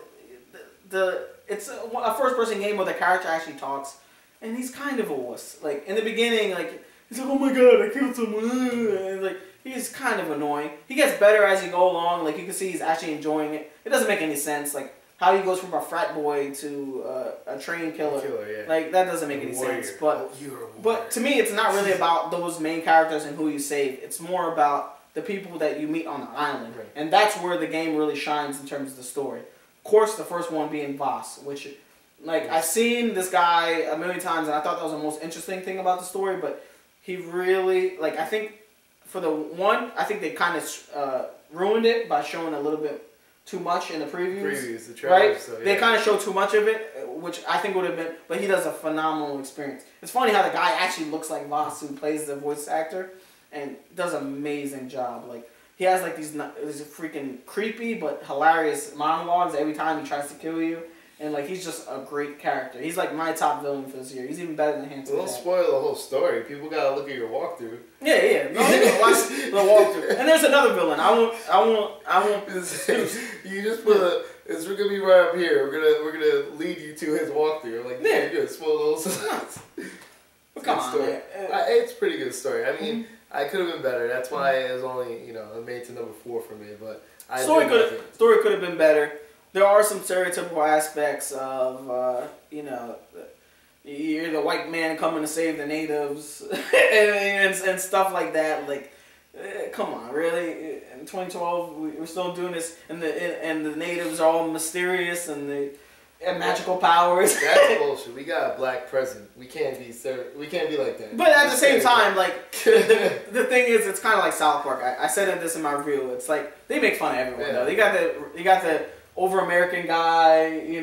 the it's a first-person game where the character actually talks, and he's kind of a wuss. Like in the beginning, like he's like, "Oh my god, I killed someone," and like he's kind of annoying. He gets better as you go along. Like you can see he's actually enjoying it. It doesn't make any sense. Like how he goes from a frat boy to a train killer. Like that doesn't make any sense. But to me, it's not really about those main characters and who you save. It's more about the people that you meet on the island, and that's where the game really shines in terms of the story. Of course, the first one being Voss, which, like, I've seen this guy a million times, and I thought that was the most interesting thing about the story. But he really, like, I think for the one, I think they kind of ruined it by showing a little bit too much in the previews, the trailers, right? So, yeah. They kind of show too much of it, which I think would have been. But he does a phenomenal experience. It's funny how the guy actually looks like Voss, who plays the voice actor, and does an amazing job. Like he has like these freaking creepy but hilarious monologues every time he tries to kill you, and like he's just a great character. He's like my top villain for this year. He's even better than Handsome Jack. Don't spoil the whole story. People gotta look at your walkthrough. Yeah. No, they gotta watch the walkthrough. And there's another villain. I won't. You just put a. It's gonna be right up here. We're gonna lead you to his walkthrough. Like you're gonna spoil the whole. But come on, man. It's a pretty good story. I mean, I could have been better. That's why it was only it made it to number 4 for me. But story could have been better. There are some stereotypical aspects of you're the white man coming to save the natives and stuff like that. Like, come on, really? In 2012, we're still doing this, and the natives are all mysterious and they have magical powers. That's bullshit. We got a black president. We can't be like that. But at the same time, like the thing is, it's kind of like South Park. I said this in my review. It's like they make fun of everyone though. You got the over American guy. You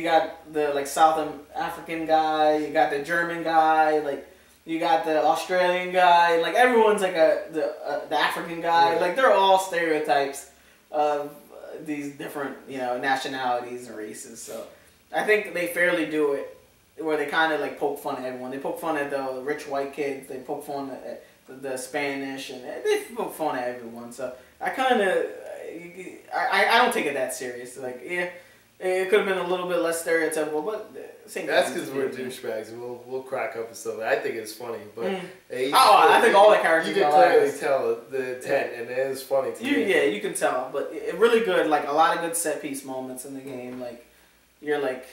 got the like South African guy. You got the German guy. Like you got the Australian guy. Like everyone's like the African guy. Yeah. Like they're all stereotypes of these different nationalities and races. So I think they fairly do it where they kind of like poke fun at everyone. They poke fun at the rich white kids. They poke fun at the Spanish, and they poke fun at everyone. So I kind of I don't take it that serious. Like it could have been a little bit less stereotypical, but same. That's because we're douchebags and we'll crack up and stuff. I think it's funny, but I think all the characters. You can clearly tell the intent, and it is funny to me. Yeah, you can tell, but it really good. Like a lot of good set piece moments in the game. Like you're like,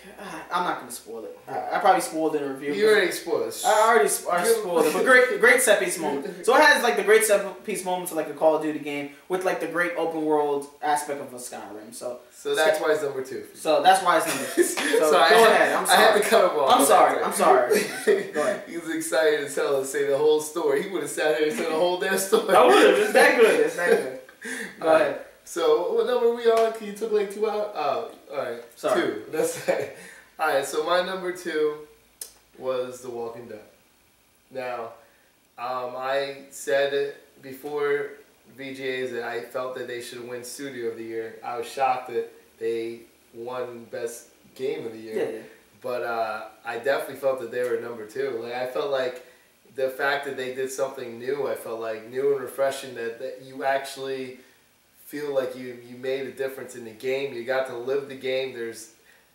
I'm not gonna spoil it. I probably spoiled it in a review. You already spoiled it. I already spoiled it, but great set piece moment. So it has like the great set piece moments of like a Call of Duty game with like the great open world aspect of a Skyrim. So that's why it's number 2. So that's why it's number 2. So go ahead. I'm sorry. I had to cut him off. I'm sorry. Go ahead. He was excited to tell us, say the whole story. He would have sat here and said the whole damn story. I would have. It's that good. Go ahead. So what number are we on? You took like 2 out? Oh, alright. Sorry. 2. That's right. Alright, so my number 2 was The Walking Dead. Now, I said before VGAs that I felt that they should win Studio of the Year. I was shocked that they won Best Game of the Year. Yeah. But I definitely felt that they were number 2. Like I felt like the fact that they did something new, I felt like new and refreshing, that you actually feel like you made a difference in the game. You got to live the game.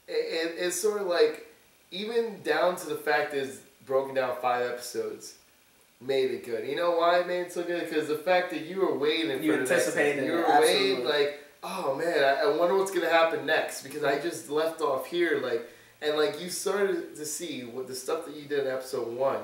It's sort of like, even down to the fact that it's broken down 5 episodes made it good. You know why it made it so good? Because the fact that you were waiting for the next thing. You were waiting like, oh man, I wonder what's going to happen next, because I just left off here. And you started to see what the stuff that you did in episode 1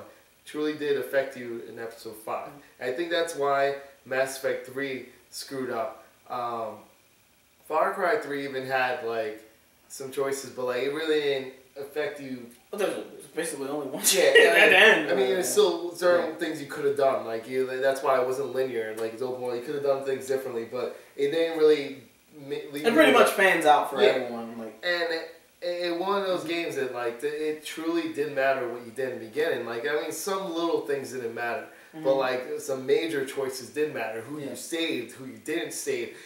truly did affect you in episode 5. I think that's why Mass Effect 3 screwed up. Far Cry 3 even had like some choices, but like it really didn't affect you. Well, there's basically only one. Yeah, at the end. I mean, there's still certain things you could have done. Like that's why it wasn't linear. Like it's open world. You could have done things differently, but it didn't really. It pretty much fans out for everyone. Like, and it one of those games that like it truly didn't matter what you did in the beginning. Like I mean, some little things didn't matter. But like some major choices did matter. Who you saved, who you didn't save.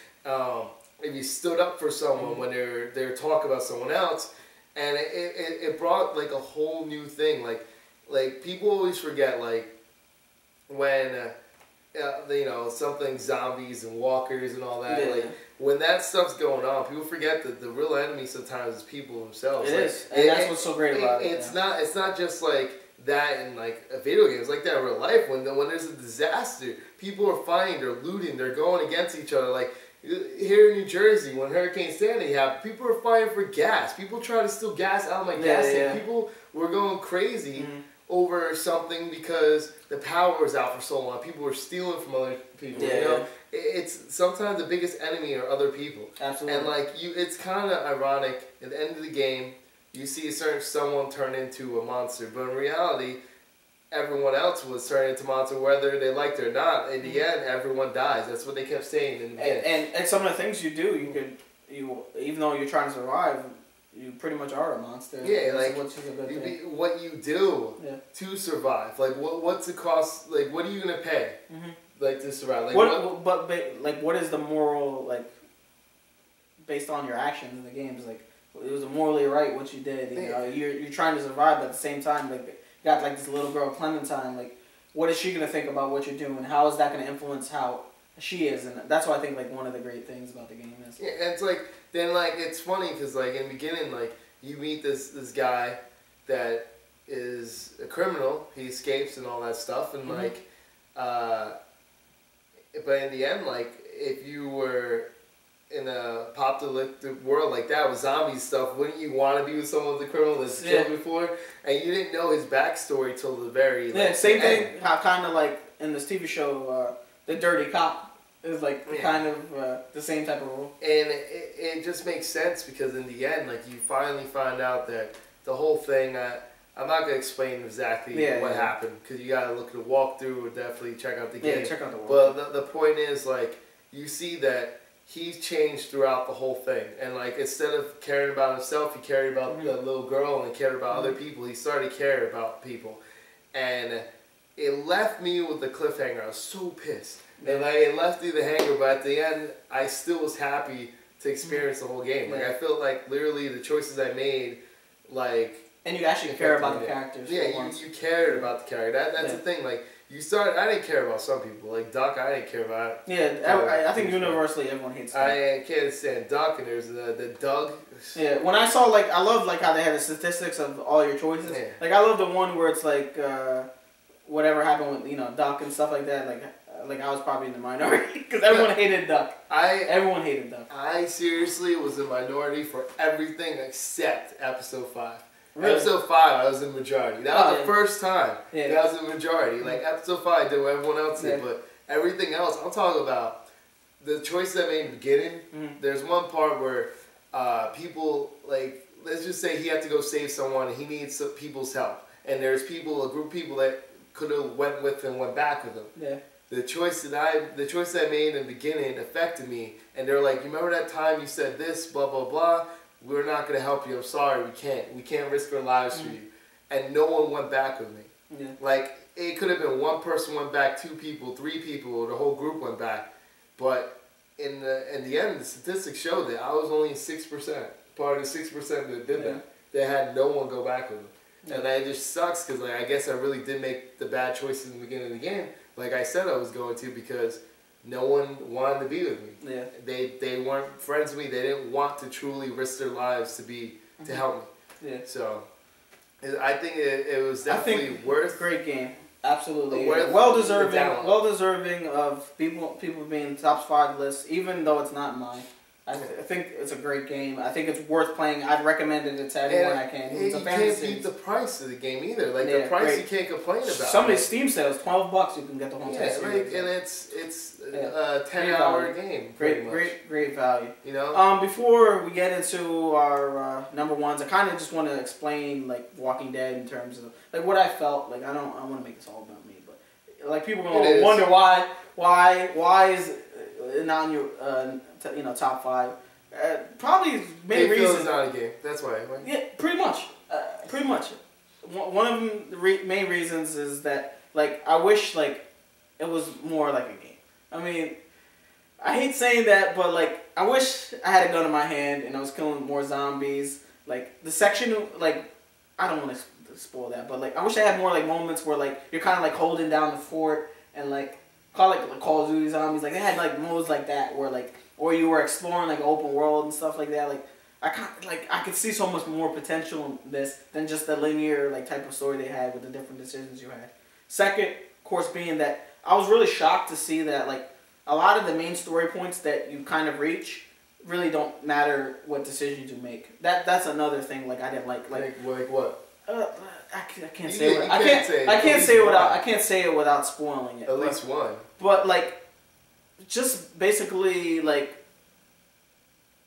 If you stood up for someone when they're talking about someone else, and it brought like a whole new thing. Like people always forget like when something zombies and walkers and all that. when that stuff's going on, people forget that the real enemy sometimes is people themselves. It is, and that's what's so great about it. It's not just like that in like a video game. It's like that in real life. When there's a disaster, people are fighting, they're looting, they're going against each other. Like here in New Jersey, when Hurricane Sandy happened, people were fighting for gas. People try to steal gas out of my gas tank. People were going crazy over something because the power was out for so long. People were stealing from other people. You know, it's sometimes the biggest enemy are other people. Absolutely. And like it's kind of ironic. At the end of the game, you see someone turn into a monster, but in reality, everyone else was turning into monster, whether they liked it or not. In the end, everyone dies. That's what they kept saying. In the and some of the things you do, you even though you're trying to survive, you pretty much are a monster. Yeah, like what you do to survive. Like what's the cost? Like what are you gonna pay? Like to survive. Like what is the moral, like based on your actions in the games? Like it was morally right what you did. You know, you're trying to survive, but at the same time, like you got like this little girl Clementine. Like what is she gonna think about what you're doing? How is that gonna influence how she is? And that's why I think like one of the great things about the game is. Yeah, and it's like then like it's funny because like in the beginning like you meet this guy that is a criminal. He escapes and all that stuff, and like, but in the end, like if you were in a apocalyptic world like that with zombie stuff, wouldn't you want to be with someone with a criminal that's killed before? And you didn't know his backstory till the very same thing. How kind of like in this TV show, The Dirty Cop. Is like kind of the same type of role. And it just makes sense because in the end, like you finally find out that the whole thing, I'm not going to explain exactly what happened because you got to look at the walkthrough or definitely check out the game. Yeah, check out the walkthrough. But the point is like you see that he's changed throughout the whole thing. And like instead of caring about himself, he cared about the little girl and he cared about other people. He started to care about people. And it left me with the cliffhanger. I was so pissed. And like, it left me the hanger, but at the end, I still was happy to experience the whole game. Like I felt like literally the choices I made, like. And you actually care about the characters. Yeah, you cared about the character. That's the thing. Like you started, I didn't care about some people. Like Duck, I didn't care about. Yeah, I think universally everyone hates Duck. I can't stand Duck, and there's the Doug. Yeah, when I saw like I love like how they had the statistics of all your choices. Yeah. Like I love the one where it's like whatever happened with Duck and stuff like that. Like I was probably in the minority because everyone hated Duck. Everyone hated Duck. I seriously was in the minority for everything except episode 5. Really? Episode 5, I was in the majority. That was the first time that I was in the majority. Like episode 5, I did what everyone else did, but everything else, I'm talking about the choices I made in the beginning. There's one part where people like, let's just say he had to go save someone and he needs people's help, and there's a group of people that could have went with him, went back with him. Yeah. The choice that I made in the beginning affected me, and they're like, you remember that time you said this, blah blah blah. We're not gonna help you. I'm sorry, we can't risk our lives for you. And no one went back with me. Yeah. Like it could have been one person went back, 2 people, 3 people, or the whole group went back. But in the end, the statistics show that I was only 6%, part of the 6% that did that. They had no one go back with them. And that just sucks because like I guess I really did make the bad choices in the beginning of the game. Like I said I was going to because no one wanted to be with me. Yeah. They weren't friends with me. They didn't want to truly risk their lives to help me. Yeah. So I think it was definitely worth. Great game. Absolutely. Well deserving of people being top 5 lists, even though it's not mine. I think it's a great game. I think it's worth playing. I'd recommend it to everyone I can. It's a fantasy. You can't beat the price of the game either. Like the price you can't complain about. Somebody's Steam sales, $12 you can get the whole test. And it's a 10-hour game. Great value. You know. Before we get into our number ones, I kind of just want to explain like Walking Dead in terms of like what I felt. Like I want to make this all about me, but like people gonna wonder why is it not in your top 5? Probably main reason. It's not a game. That's why. Right? Yeah, pretty much. One of the main reasons is that like I wish like it was more like a game. I mean, I hate saying that, but like I wish I had a gun in my hand and I was killing more zombies. Like the section, like I don't want to spoil that, but like I wish I had more like moments where like you're kind of like holding down the fort and like Call of Duty zombies. Like they had like modes like that where like or you were exploring like open world and stuff like that. Like I could see so much more potential in this than just the linear like type of story they had with the different decisions you had. Second, of course, being that I was really shocked to see that like a lot of the main story points that you kind of reach really don't matter what decisions you make. That's another thing like I didn't like what? I can't say it. I can't say it without spoiling it. At least one. But like, just basically like,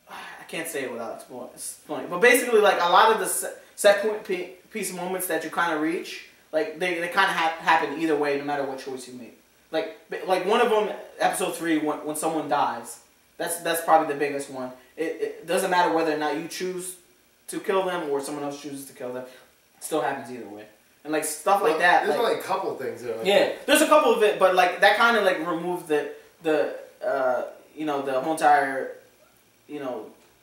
I can't say it without spoiling. But basically, like a lot of the set point piece moments that you kind of reach, like they kind of happen either way, no matter what choice you make. Like one of them, episode 3, when someone dies, that's probably the biggest one. It doesn't matter whether or not you choose to kill them or someone else chooses to kill them. It still happens either way. And like stuff like that. There's like, only a couple things there. Yeah, there's a couple of it, but like that kind of like removed the whole entire,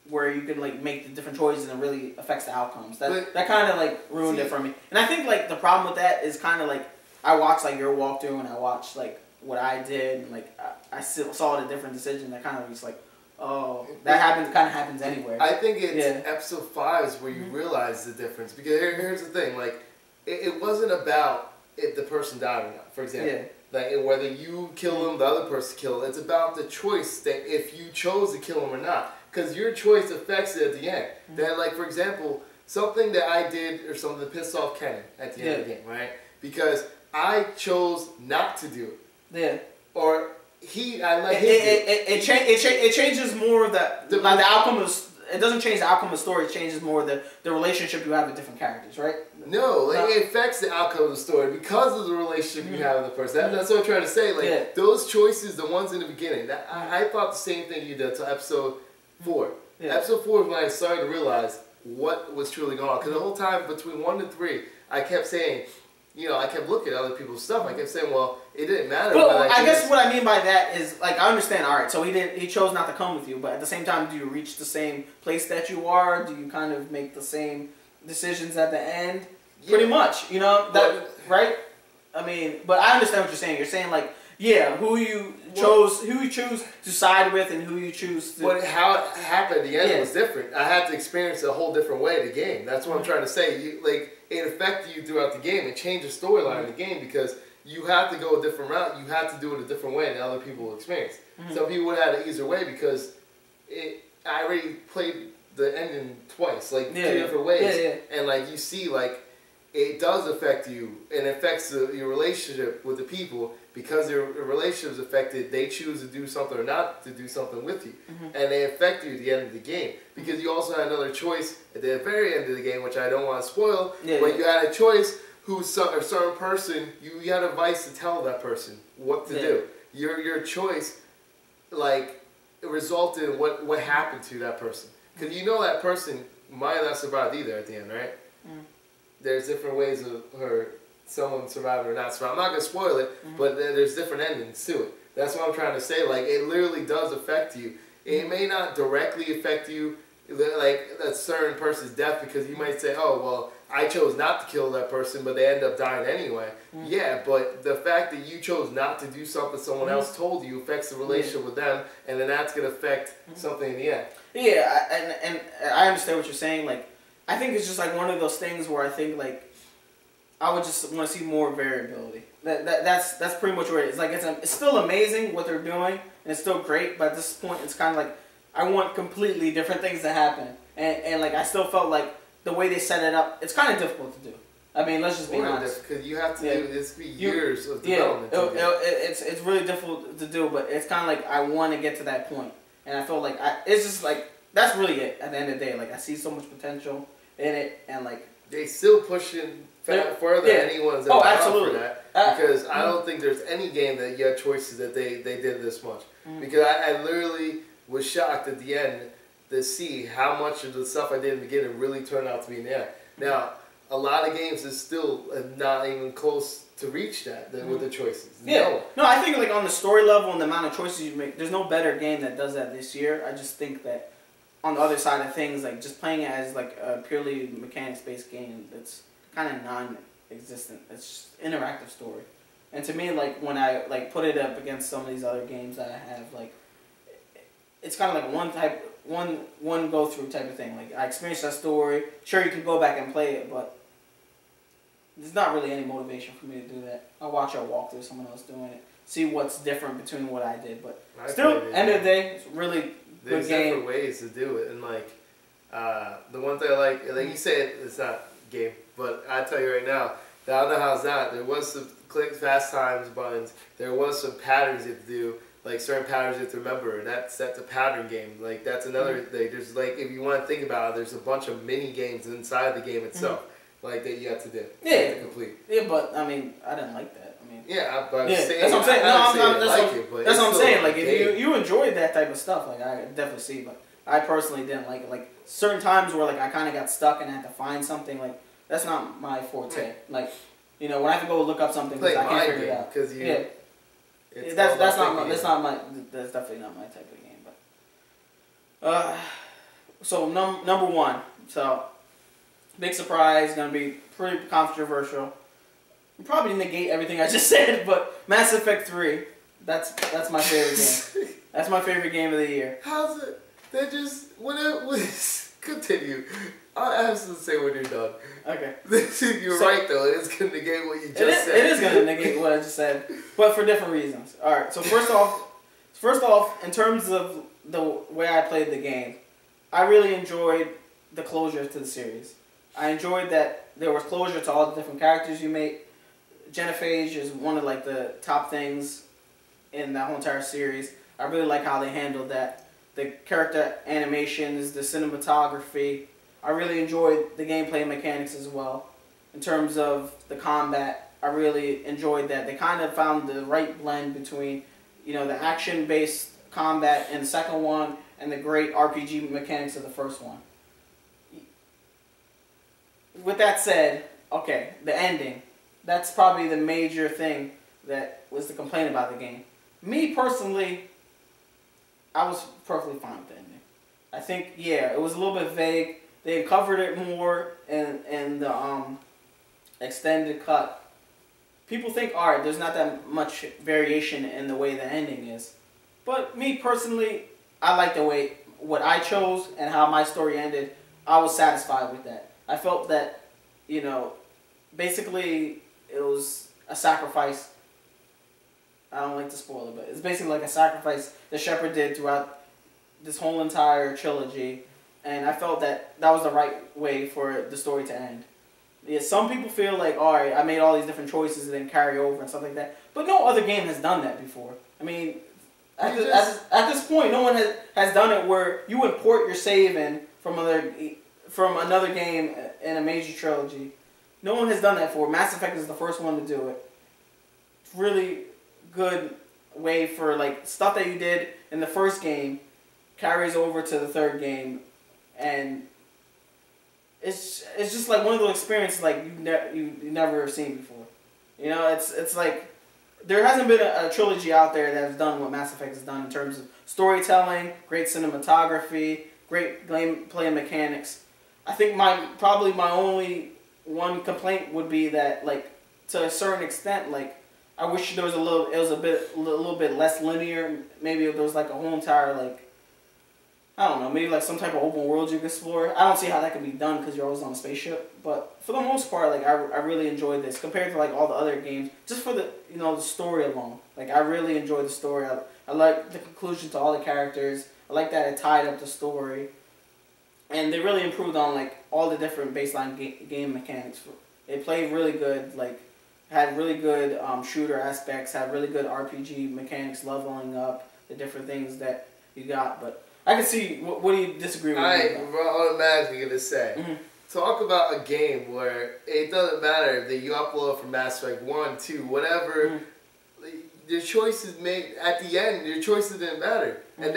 where you can like make the different choices and it really affects the outcomes. That kind of like ruined it for me. And I think like the problem with that is kind of like I watched like your walkthrough and I watched like what I did and like I still saw the different decisions. That kind of was like, oh, that happens anywhere. I think it's episode 5 is where you realize the difference, because here's the thing, like it wasn't about if the person died or not. For example, like whether you kill them, the other person kill them. It's about the choice that if you chose to kill them or not, because your choice affects it at the end. That like for example, something that I did or something that pissed off Kenny at the end of the game, right? Because I chose not to do it. Yeah. Or I let him do it. It changes more of the outcome of. It doesn't change the outcome of the story. It changes more the relationship you have with different characters, right? No, it affects the outcome of the story because of the relationship you have with the person. That's what I'm trying to say. Like those choices, the ones in the beginning. I thought the same thing you did until episode 4. Yeah. Episode 4 is when I started to realize what was truly going on. Because the whole time between 1 and 3, I kept saying, I kept looking at other people's stuff. I kept saying, well, it didn't matter. But I guess what I mean by that is, like, I understand, all right, so he chose not to come with you, but at the same time, do you reach the same place that you are? Do you kind of make the same decisions at the end? Yeah. Pretty much, right? I mean, but I understand what you're saying. You're saying, like, who you choose to side with and who you choose to... But how it happened at the end was different. I had to experience it a whole different way the game. That's what I'm trying to say. It affected you throughout the game. It changed the storyline of the game because you have to go a different route. You have to do it a different way than other people will experience. Some people would have had an easier way because I already played the ending twice, like 2 different ways. And like you see, like it does affect you, and it affects your relationship with the people because your relationship is affected. They choose to do something or not to do something with you, and they affect you at the end of the game because you also had another choice at the very end of the game, which I don't want to spoil. But you had a choice. Who's a certain person? You had advice to tell that person what to do. Your choice, like, it resulted in what happened to that person. Because that person might not have survived either at the end, right? There's different ways of someone surviving or not surviving. I'm not going to spoil it, but there's different endings to it. That's what I'm trying to say. Like, it literally does affect you. It may not directly affect you, like a certain person's death, because you might say, oh, well, I chose not to kill that person, but they end up dying anyway. Yeah, but the fact that you chose not to do something someone else told you affects the relationship with them, and then that's going to affect something in the end. Yeah, and I understand what you're saying. Like, I think it's just like one of those things where I think like I would just want to see more variability. That's pretty much what it is. Like it's still amazing what they're doing, and it's still great. But at this point, it's kind of like I want completely different things to happen, and like I still felt like the way they set it up, it's kind of difficult to do. I mean, let's just be honest. Because you have to do this be years of development. It's really difficult to do, but it's kind of like I want to get to that point, and I feel like it's just like that's really it. At the end of the day, like I see so much potential in it, and like they still pushing further than anyone's ever for that. Because I don't think there's any game that you had choices that they did this much. Because I literally was shocked at the end to see how much of the stuff I did in the beginning really turned out to be in the end. Now, a lot of games is still not even close to reach that with the choices. No, I think like on the story level and the amount of choices you make, there's no better game that does that this year. I just think that on the other side of things, like just playing it as like a purely mechanics-based game, that's kind of non-existent. It's just interactive story. And to me, like when I like put it up against some of these other games that I have, like it's kind of like one go through type of thing. Like I experienced that story. Sure, you can go back and play it, but there's not really any motivation for me to do that. I'll watch a walkthrough, someone else doing it, see what's different between what I did. But still, end of the day, it's really good There's game. different ways to do it, and like the one thing I like you said, it's not game, but I tell you right now, I don't know how it's not. There was some click fast times buttons. There was some patterns you have to do, like certain patterns you have to remember. That's a pattern game. Like that's another thing. There's like if you want to think about it, there's a bunch of mini games inside the game itself, like that you have to do. Yeah, to complete. Yeah, but I mean, I didn't like that. I mean, yeah, but yeah, saying, that's what I'm saying. That's what I'm saying. Like if you enjoyed that type of stuff, like I definitely see, but I personally didn't like it. Like certain times where like I kind of got stuck and I had to find something, like that's not my forte. Like when I have to go look up something because I can't figure it out. That's definitely not my type of game. But so number one, so big surprise, gonna be pretty controversial. Probably negate everything I just said, but Mass Effect 3, that's my favorite game. That's my favorite game of the year. How's it? They just continue. I'll ask to say when you're done. Okay. You're right though. It's gonna negate what you just said. It is gonna negate what I just said, but for different reasons. All right. So first off, in terms of the way I played the game, I really enjoyed the closure to the series. I enjoyed that there was closure to all the different characters you made. Genophage is one of like the top things in that whole entire series. I really like how they handled that. The character animations, the cinematography. I really enjoyed the gameplay mechanics as well. In terms of the combat, I really enjoyed that. They kind of found the right blend between, the action-based combat in the second one and the great RPG mechanics of the first one. With that said, okay, the ending. That's probably the major thing that was the complaint about the game. Me personally, I was perfectly fine with the ending. I think, it was a little bit vague. They covered it more in the extended cut. People think, alright, there's not that much variation in the way the ending is. But me personally, I like the way what I chose and how my story ended. I was satisfied with that. I felt that, basically it was a sacrifice. I don't like to spoil it, but it's basically like a sacrifice that Shepard did throughout this whole entire trilogy. And I felt that was the right way for the story to end. Yeah, some people feel like, alright, I made all these different choices and then carry over and stuff like that. But no other game has done that before. I mean, at this point, no one has done it where you import your save in from another game in a major trilogy. No one has done that before. Mass Effect is the first one to do it. It's really good way for like stuff that you did in the first game carries over to the third game, and it's just like one of those experiences like you've never seen before. It's like there hasn't been a trilogy out there that has done what Mass Effect has done in terms of storytelling, great cinematography, great gameplay mechanics. I think probably my only one complaint would be that, like, to a certain extent, like, I wish there was a little bit less linear. Maybe there was like a whole entire, like, I don't know, maybe like some type of open world you could explore. I don't see how that could be done because you're always on a spaceship. But for the most part, like, I really enjoyed this compared to like all the other games, just for the the story alone. Like, I really enjoyed the story. I like the conclusion to all the characters. I like that it tied up the story. And they really improved on like all the different baseline game mechanics. It played really good, like had really good shooter aspects, had really good RPG mechanics, leveling up the different things that you got. But I can see what do you disagree with? I'm automatically gonna say, talk about a game where it doesn't matter that you upload from Mass Effect 1, 2, whatever. Your choices made at the end. Your choices didn't matter, and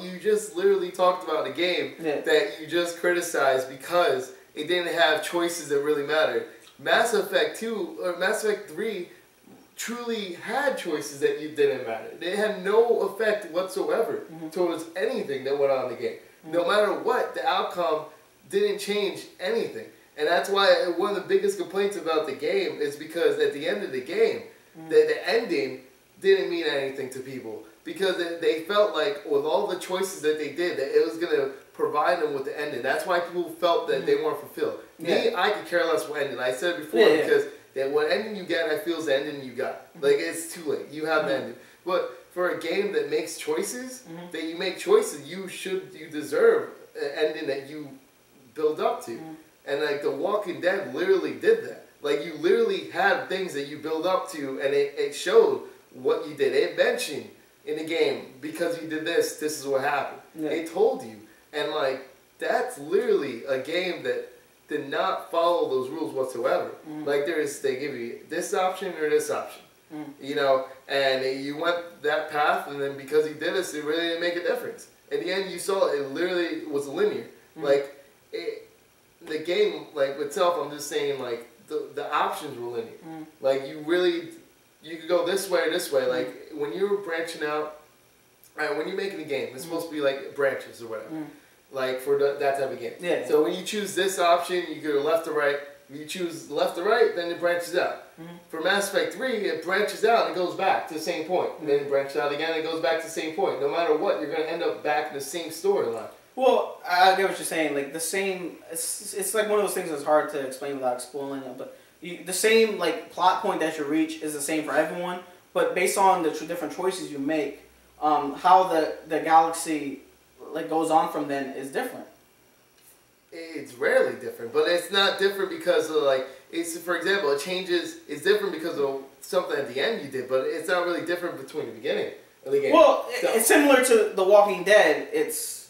you just literally talked about a game that you just criticized because it didn't have choices that really mattered. Mass Effect 2 or Mass Effect 3 truly had choices that didn't matter. They had no effect whatsoever towards anything that went on in the game. No matter what, the outcome didn't change anything, and that's why one of the biggest complaints about the game is because at the end of the game, the ending didn't mean anything to people. because they felt like with all the choices that they did, that it was going to provide them with the ending. That's why people felt that they weren't fulfilled. Me, I could care less what ending. I said it before because that what ending you get, I feel is the ending you got. Like, it's too late. You have the ending. But for a game that makes choices, that you make choices, you deserve an ending that you build up to. And like The Walking Dead literally did that. Like, you literally had things that you build up to, and it showed what you did. It mentioned in the game, because you did this is what happened. It told you. And like, that's literally a game that did not follow those rules whatsoever. Like, they give you this option or this option. You know, and you went that path, and then because he did this, it really didn't make a difference. At the end, you saw it literally was linear. Like, the game, like, itself, I'm just saying, like, the options were linear. Like, you could go this way or this way. Like, when you're branching out, when you're making a game, it's supposed to be like branches or whatever. Like, for that type of game. So when you choose this option, you go left or right. If you choose left or right, then it branches out. For Mass Effect 3, it branches out and it goes back to the same point. And then it branches out again and it goes back to the same point. No matter what, you're going to end up back in the same storyline. Well, I get what you're saying. Like, the same, it's like one of those things that's hard to explain without spoiling it. But the same, like, plot point that you reach is the same for everyone. But based on the different choices you make, how the galaxy, like, goes on from then is different. It's rarely different, but it's not different because of, like, for example, it changes, it's different because of something at the end you did, but it's not really different between the beginning of the game. Well, it's similar to The Walking Dead. It's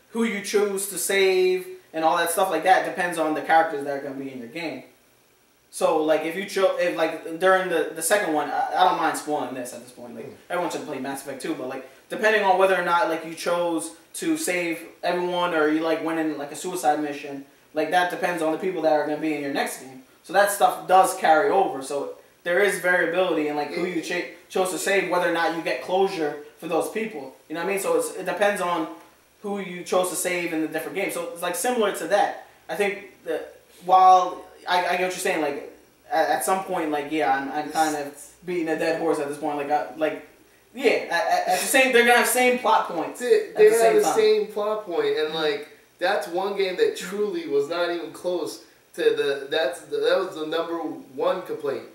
who you choose to save and all that stuff like that depends on the characters that are going to be in your game. So, like, if like, during the second one, I don't mind spoiling this at this point. Like, everyone should play Mass Effect 2, but, like, depending on whether or not, like, you chose to save everyone or you, like, went in, like, a suicide mission, like, that depends on the people that are going to be in your next game. So that stuff does carry over. So there is variability in, like, who you chose to save, whether or not you get closure for those people. You know what I mean? So it depends on who you chose to save in the different games. So it's, like, similar to that. I think that while I get what you're saying, like, at some point, like, yeah, I'm kind of beating a dead horse at this point. Like, yeah, at the same, they're gonna have same plot points. They have the same plot point, and like, that's one game that truly was not even close to that was the #1 complaint.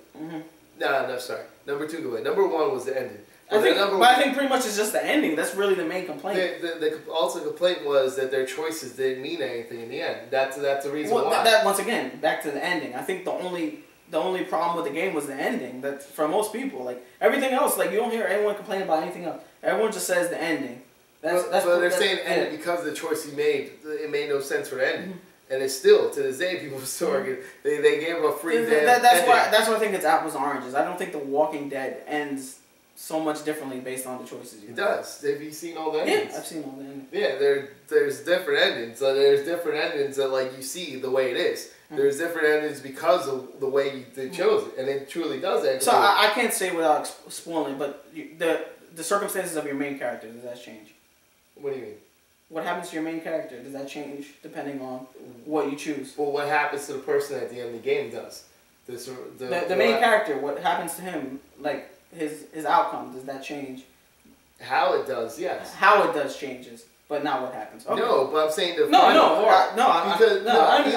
No, sorry, #2 complaint. #1 was the ending. I think pretty much it's just the ending. That's really the main complaint. The also complaint was that their choices didn't mean anything in the end. That's the reason why. That once again, back to the ending. I think the only problem with the game was the ending. That for most people, like, everything else, like, you don't hear anyone complain about anything else. Everyone just says the ending. But they're saying ending because of the choice he made. It made no sense for the ending. And it's still, to this day, people still argue. They gave him a free damn that's why I think it's apples and oranges. I don't think The Walking Dead ends so much differently based on the choices you make. It does. Have you seen all the endings? Yeah, I've seen all the endings. Yeah, there's different endings. So there's different endings that, like, you see the way it is. There's different endings because of the way they chose it, and it truly does end. So I can't say without spoiling, but the circumstances of your main character, does that change? What do you mean? What happens to your main character? Does that change depending on what you choose? Well, what happens to the person at the end of the game does. The main character, what happens to him, like, his outcome, does that change? How it does, yes. How it does changes, but not what happens. Okay. No, but I'm saying the I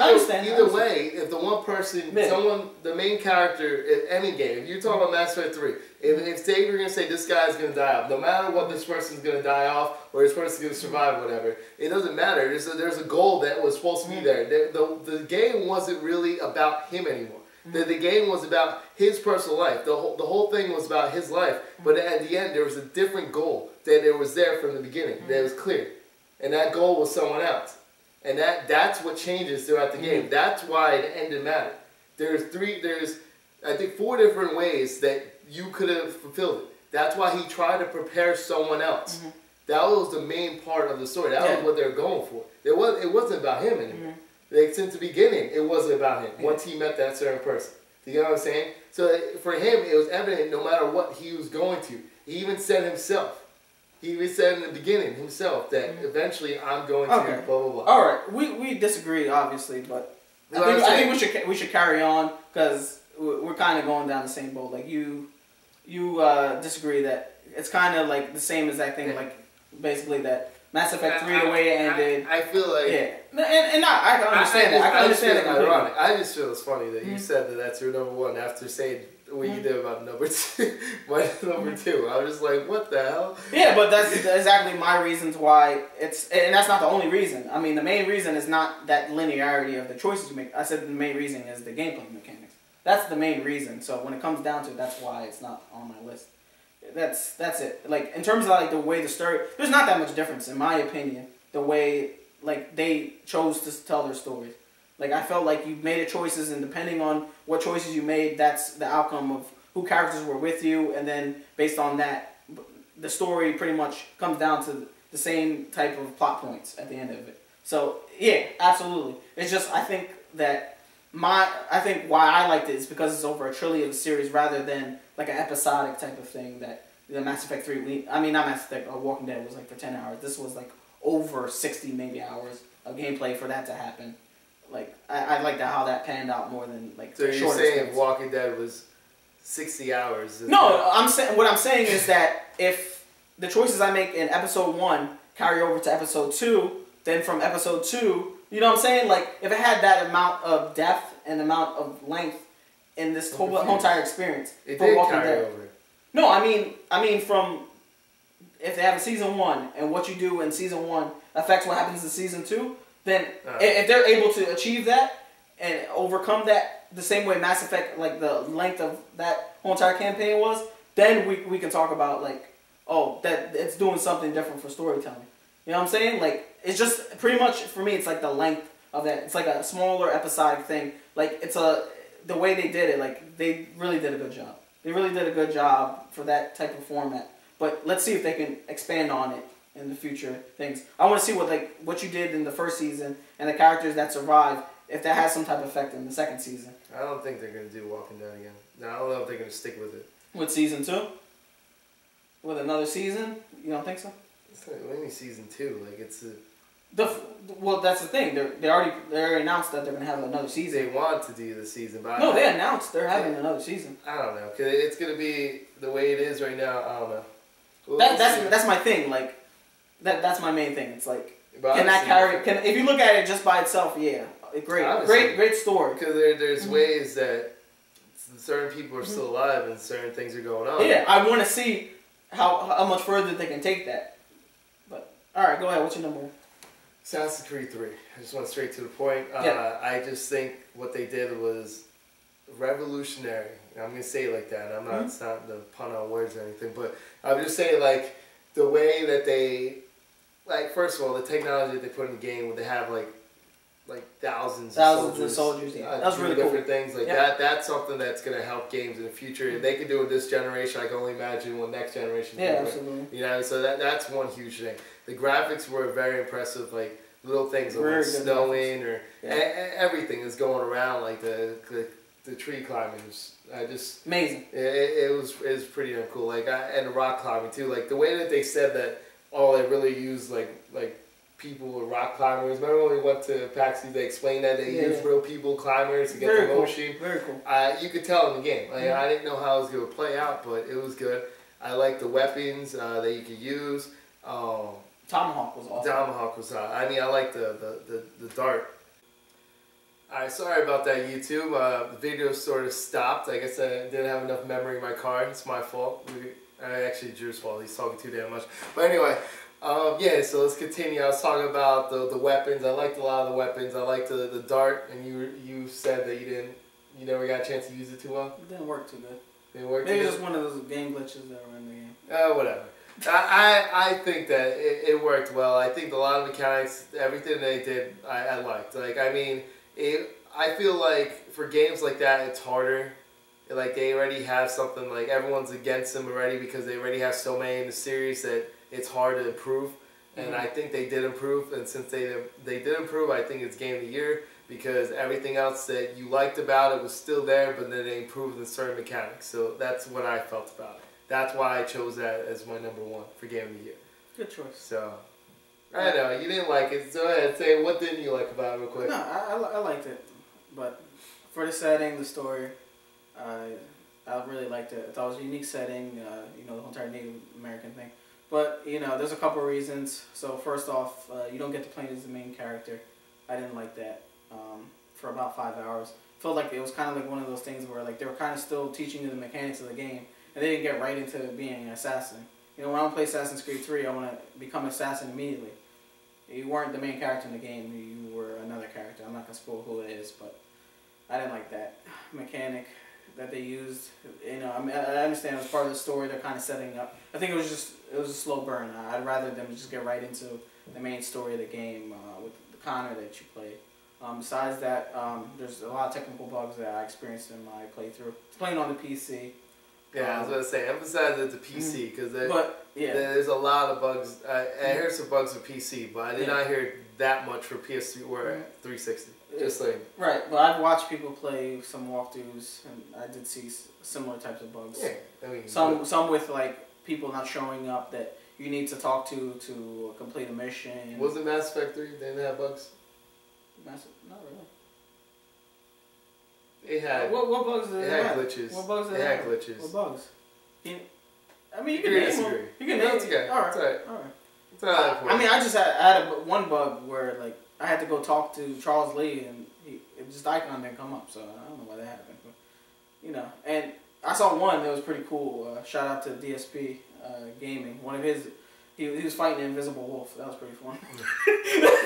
understand. Either way, if the one person, the main character in any game, if you're talking about Mass Effect 3, if say you're going to say this guy's going to die off, no matter what this person's going to die off, or this person's going to survive, whatever, it doesn't matter. There's a goal that was supposed to be there. The game wasn't really about him anymore. The game was about his personal life. The whole thing was about his life. But at the end, there was a different goal that it was there from the beginning. That was clear. And that goal was someone else. And that's what changes throughout the game. That's why it ended matter. There's I think 4 different ways that you could have fulfilled it. That's why he tried to prepare someone else. That was the main part of the story. That was what they were going for. It wasn't about him anymore. Like, since the beginning, it wasn't about him. Once he met that certain person. Do you know what I'm saying? So for him, it was evident no matter what he was going to. He even said himself. He even said in the beginning himself that eventually I'm going to blah, blah, blah. All right. We disagree, obviously, but I think we should carry on because we're kind of going down the same boat. Like, you disagree that it's kind of like the same exact thing, like basically that Mass Effect 3 the way it ended. I feel like I can understand that. I can understand that. Ironic. I just feel it's funny that you said that that's your number one after saying what you did about number two. My number two. I was just like, what the hell? Yeah, but that's exactly my reasons why it's, and that's not the only reason. I mean, the main reason is not that linearity of the choices you make. I said the main reason is the gameplay mechanics. That's the main reason. So when it comes down to it, that's why it's not on my list. That's it. Like in terms of like the way the story, there's not that much difference in my opinion. The way like they chose to tell their stories. Like I felt like you made the choices, and depending on what choices you made, that's the outcome of who characters were with you, and then based on that, the story pretty much comes down to the same type of plot points at the end of it. So yeah, absolutely. It's just I think why I liked it is because it's over a trilogy series rather than like an episodic type of thing that the Mass Effect 3, not Mass Effect, Walking Dead was like for 10 hours. This was like over 60 maybe hours of gameplay for that to happen. Like, I like how that panned out more than like so you're saying Walking Dead was 60 hours? No, what I'm saying is that if the choices I make in episode 1 carry over to episode 2, then from episode 2, you know what I'm saying? Like, if it had that amount of depth and amount of length in this whole entire experience, it did carry over. No, I mean from if they have a season 1 and what you do in season 1 affects what happens in season 2, then if they're able to achieve that and overcome that the same way Mass Effect, like the length of that whole entire campaign was, then we can talk about like, oh, that it's doing something different for storytelling. You know what I'm saying? Like, it's just pretty much for me. It's like the length of that. It's like a smaller episodic thing. Like the way they did it. Like they really did a good job. They really did a good job for that type of format. But let's see if they can expand on it in the future things. I want to see what you did in the first season and the characters that survive, if that has some type of effect in the second season. I don't think they're going to do Walking Dead again. No, I don't know if they're going to stick with it. With season 2? With another season? You don't think so? It's not only season 2. Like it's a... Well, that's the thing. They already announced that they're going to have another season. They want to do the season, but no, they announced they're having another season. I don't know, cause it's going to be the way it is right now. I don't know. That's my thing. Like that's my main thing. It's like if you look at it just by itself, yeah, great story. Because there's ways that certain people are still alive and certain things are going on. Yeah, I want to see how much further they can take that. But all right, go ahead. What's your number one? Assassin's Creed 3. I just went straight to the point. I just think what they did was revolutionary. I'm going to say it like that. I'm not, it's not the pun on words or anything, but I'm just saying like the way that they, like first of all, the technology that they put in the game, where they have like thousands of soldiers, yeah. That was really different things like that. That's something that's going to help games in the future. If they can do it this generation, I can only imagine what next generation. Yeah, absolutely. You know, so that's one huge thing. The graphics were very impressive, like little things like snowing or everything is going around, like the tree climbing. I just amazing. It was pretty cool. Like and the rock climbing too. Like the way that they said that. They really used like people with rock climbers. Remember when we went to PAX East, they explained that they used real people climbers to get the motion. Very cool. You could tell in the game. Like I didn't know how it was going to play out, but it was good. I like the weapons that you could use. Tomahawk was awesome. Tomahawk was I like the dart. Alright, sorry about that, YouTube. The video sort of stopped. I guess I didn't have enough memory in my card. It's my fault. Actually, Drew's fault. He's talking too damn much. But anyway, so let's continue. I was talking about the weapons. I liked a lot of the weapons. I liked the dart, and you said that you never got a chance to use it too well. It didn't work too good. Didn't work. Maybe just one of those game glitches that were in the game. Whatever. I think that it worked well. I think a lot of mechanics, everything they did, I liked. Like I mean, I feel like for games like that, it's harder. Like they already have something, like everyone's against them already because they already have so many in the series that it's hard to improve. And I think they did improve, and since they did improve, I think it's Game of the Year because everything else that you liked about it was still there, but then they improved in certain mechanics. So that's what I felt about it. That's why I chose that as my number one for Game of the Year. Good choice. So, I know, you didn't like it, so go ahead, say what didn't you like about it real quick? No, I liked it, but for the setting, the story, I really liked it. I thought it was a unique setting, you know, the whole entire Native American thing. But, you know, there's a couple of reasons. So first off, you don't get to play as the main character. I didn't like that for about 5 hours. Felt like it was kind of like one of those things where like they were kind of still teaching you the mechanics of the game, and they didn't get right into being an assassin. You know, when I play Assassin's Creed 3, I want to become an assassin immediately. You weren't the main character in the game, you were another character. I'm not going to spoil who it is, but I didn't like that mechanic that they used. You know, I mean, I understand it was part of the story they're kind of setting up. I think it was a slow burn. I'd rather them just get right into the main story of the game with the Connor that you played. Besides that, there's a lot of technical bugs that I experienced in my playthrough. Playing on the PC. Yeah, I was going to say, emphasize it's a PC, because yeah. there's a lot of bugs. I heard some bugs for PC, but I did not hear that much for PS3 or 360. Just like... Right, but I've watched people play some walkthroughs, and I did see similar types of bugs. Yeah, I mean... Some with, like, people not showing up that you need to talk to complete a mission. Was it Mass Effect 3? They didn't have bugs? Not really. It had... What bugs did it have? Glitches. What bugs did it had glitches. What bugs? I mean, you can name them. You can name them. All right. It's all right. I mean, I had one bug where, like, I had to go talk to Charles Lee, and just the icon didn't come up, so I don't know why that happened. But, you know, and I saw one that was pretty cool. Shout out to DSP Gaming. One of his... He was fighting an invisible wolf. That was pretty fun.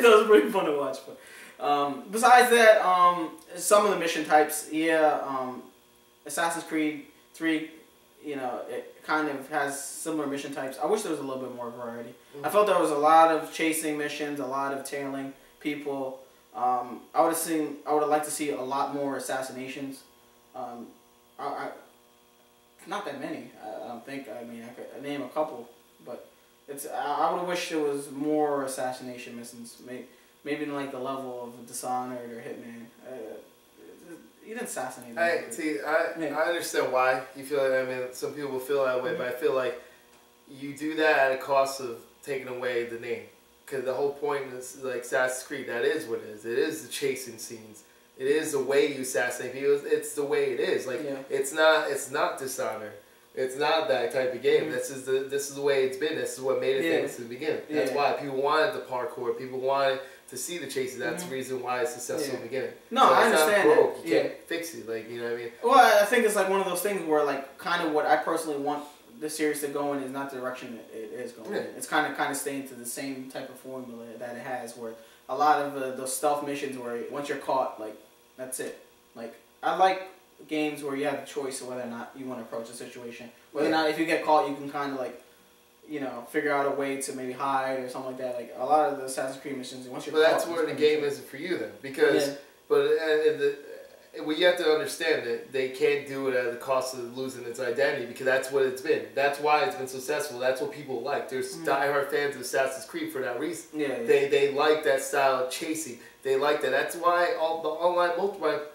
That was pretty fun to watch. But besides that, some of the mission types, Assassin's Creed 3, you know, it kind of has similar mission types. I wish there was a little bit more variety. I felt there was a lot of chasing missions, a lot of tailing people. I would have liked to see a lot more assassinations. Not that many. I don't think. I mean, I could name a couple, but. I would have wished there was more assassination missions. Maybe in like the level of Dishonored or Hitman. You didn't assassinate them. I understand why you feel that. I mean, some people feel that way, but I feel like you do that at a cost of taking away the name. Because the whole point is like Assassin's Creed. That is what it is. It is the chasing scenes. It is the way you assassinate people. It's the way it is. Like it's not Dishonored. It's not that type of game. This is the way it's been. This is what made it famous in the beginning. That's why people wanted the parkour. People wanted to see the chases. That's the reason why it's successful in the beginning. No, so I understand not broke. that. You can't fix it. Like, you know what I mean? Well, I think it's like one of those things where like kind of what I personally want the series to go in is not the direction it is going in. It's kind of staying to the same type of formula that it has, where a lot of those stealth missions where once you're caught, like that's it. Like I like games where you have the choice of whether or not you want to approach a situation. Whether or not if you get caught, you can kind of like, you know, figure out a way to maybe hide or something like that. Like a lot of the Assassin's Creed missions, once you're caught, that's where the game isn't for you then, because well, you have to understand that they can't do it at the cost of losing its identity, because that's what it's been. That's why it's been successful. That's what people like. There's diehard fans of Assassin's Creed for that reason. They like that style of chasing. They like that. That's why all the online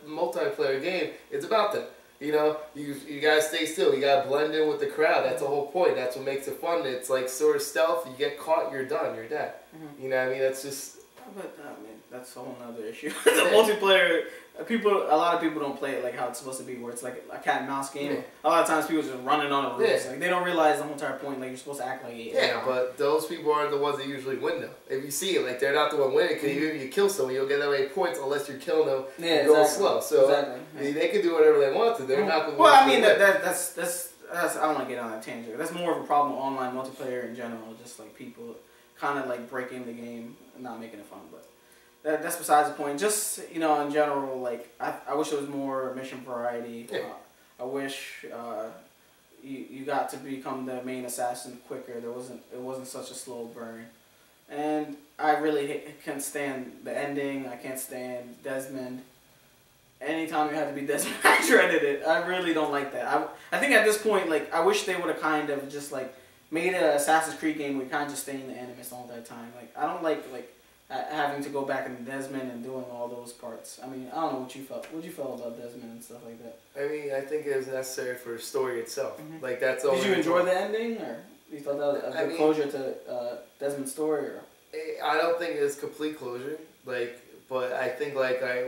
multiplayer game is about that. You know, you gotta stay still. You gotta blend in with the crowd. That's the whole point. That's what makes it fun. It's like sort of stealth. You get caught, you're done. You're dead. You know what I mean? That's just. But I mean, that's a whole nother issue. The multiplayer, a lot of people don't play it like how it's supposed to be, where it's like a cat and mouse game. A lot of times people are just running on a roof. Like they don't realize the whole entire point. Like you're supposed to act like it. Yeah, but those people aren't the ones that usually win though. If you see it, like they're not the one winning, because even if you kill someone, you'll get that many points unless you're killing them going slow. So they can do whatever they want to. They're not going to. Well, I mean that's I don't want to get on that tangent. That's more of a problem with online multiplayer in general. Just like people kind of like breaking the game and not making it fun, but. That's besides the point. Just, you know, in general, like I wish there was more mission variety. I wish you got to become the main assassin quicker. It wasn't such a slow burn, and I really can't stand the ending. I can't stand Desmond. Anytime you have to be Desmond, I dreaded it. I really don't like that. I think at this point, like I wish they would have kind of just like made an Assassin's Creed game where you kind of just stay in the Animus all that time. Like I don't like having to go back into Desmond and doing all those parts. I mean, I don't know what you felt. What you felt about Desmond and stuff like that? I mean, I think it was necessary for the story itself. Like that's all. Did you enjoy the ending, or you thought that was a good closure to Desmond's story? Or? I don't think it's complete closure. Like, but I think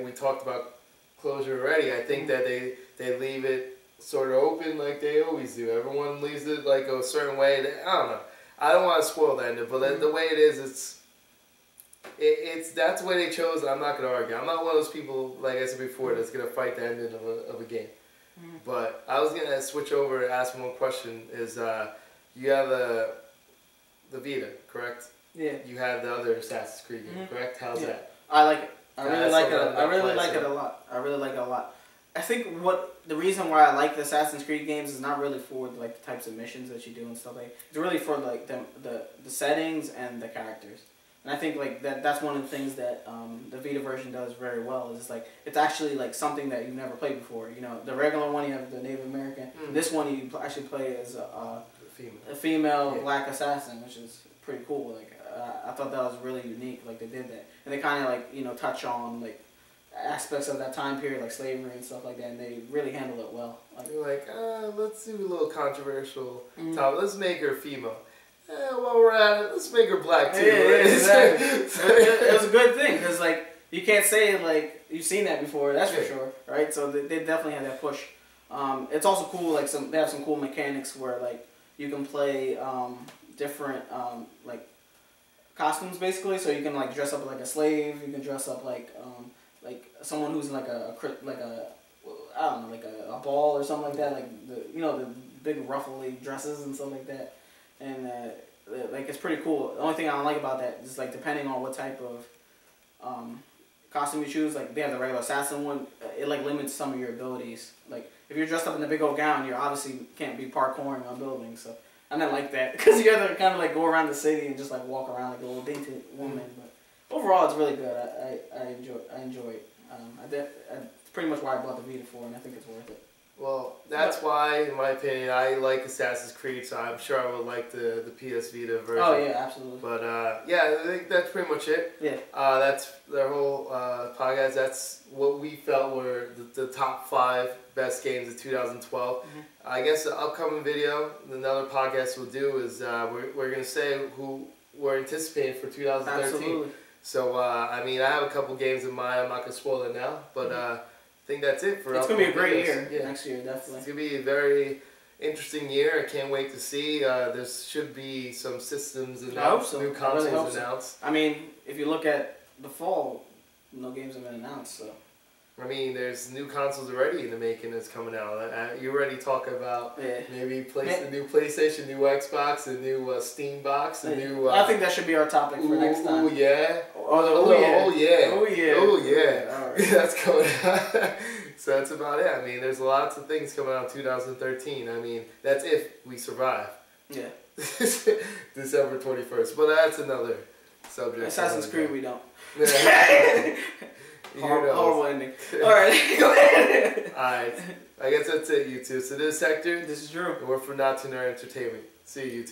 we talked about closure already. I think that they leave it sort of open like they always do. Everyone leaves it like a certain way. I don't know. I don't want to spoil the ending, but the way it is, it's that's the way they chose. I'm not gonna argue. I'm not one of those people, like I said before, that's gonna fight the ending of a game. But I was gonna switch over and ask one question. Is you have the Vita, correct? Yeah. You had the other Assassin's Creed game, correct? How's that? I like it. I really like it. I really play, like it a lot. I really like it a lot. I think the reason why I like the Assassin's Creed games is not really for like the types of missions that you do and stuff like. It's really for like the settings and the characters. And I think like that's one of the things that the Vita version does very well. Is like it's actually like something that you've never played before. You know, the regular one you have the Native American. This one you actually play as a female black assassin, which is pretty cool. Like I thought that was really unique. Like they did that, and they kind of like touch on like aspects of that time period, like slavery and stuff like that, and they really handle it well. Like, you're like, let's do a little controversial topic. Let's make her female. While we're at it, let's make her black too. Yeah, exactly. It was a good thing because like you can't say like you've seen that before. That's for sure, right? So they definitely have that push. It's also cool. Like they have some cool mechanics where like you can play different like costumes basically. So you can like dress up like a slave. You can dress up like someone who's in like a I don't know, like a ball or something like that. Like the big ruffly dresses and stuff like that. And like it's pretty cool. The only thing I don't like about that is like depending on what type of costume you choose. Like they have the regular assassin one. It like limits some of your abilities. Like if you're dressed up in a big old gown, you obviously can't be parkouring on buildings. So I didn't like that because you have to kind of like go around the city and just like walk around like a little dainty woman. But overall, it's really good. I enjoy it. It's pretty much why I bought the Vita for, and I think it's worth it. Well, that's why, in my opinion, I like Assassin's Creed, so I'm sure I would like the PS Vita version. Oh, yeah, absolutely. But, yeah, I think that's pretty much it. Yeah. That's their whole podcast. That's what we felt were the top 5 best games of 2012. I guess the upcoming video, another podcast we'll do is we're going to say who we're anticipating for 2013. Absolutely. So, I mean, I have a couple games in mind. I'm not going to spoil it now, but... I think that's it for it's going to be a great videos. year next year, definitely. It's going to be a very interesting year. I can't wait to see. There should be some systems announced, new consoles announced. I mean, if you look at the fall, no games have been announced, so. I mean, there's new consoles already in the making that's coming out. You already talk about maybe the new PlayStation, new Xbox, a new Steam box, a new... I think that should be our topic for next time. Oh, yeah. Oh, yeah. Oh, yeah. All right. That's coming out. So that's about it. I mean, there's lots of things coming out in 2013. I mean, that's if we survive. Yeah. December 21st. But that's another subject. Assassin's Creed, we don't. Horrible ending. Alright, go ahead. Alright. I guess that's it, YouTube. So this is Hector. This is Drew. And we're for Not2NerdyEnt Entertainment. See you, YouTube.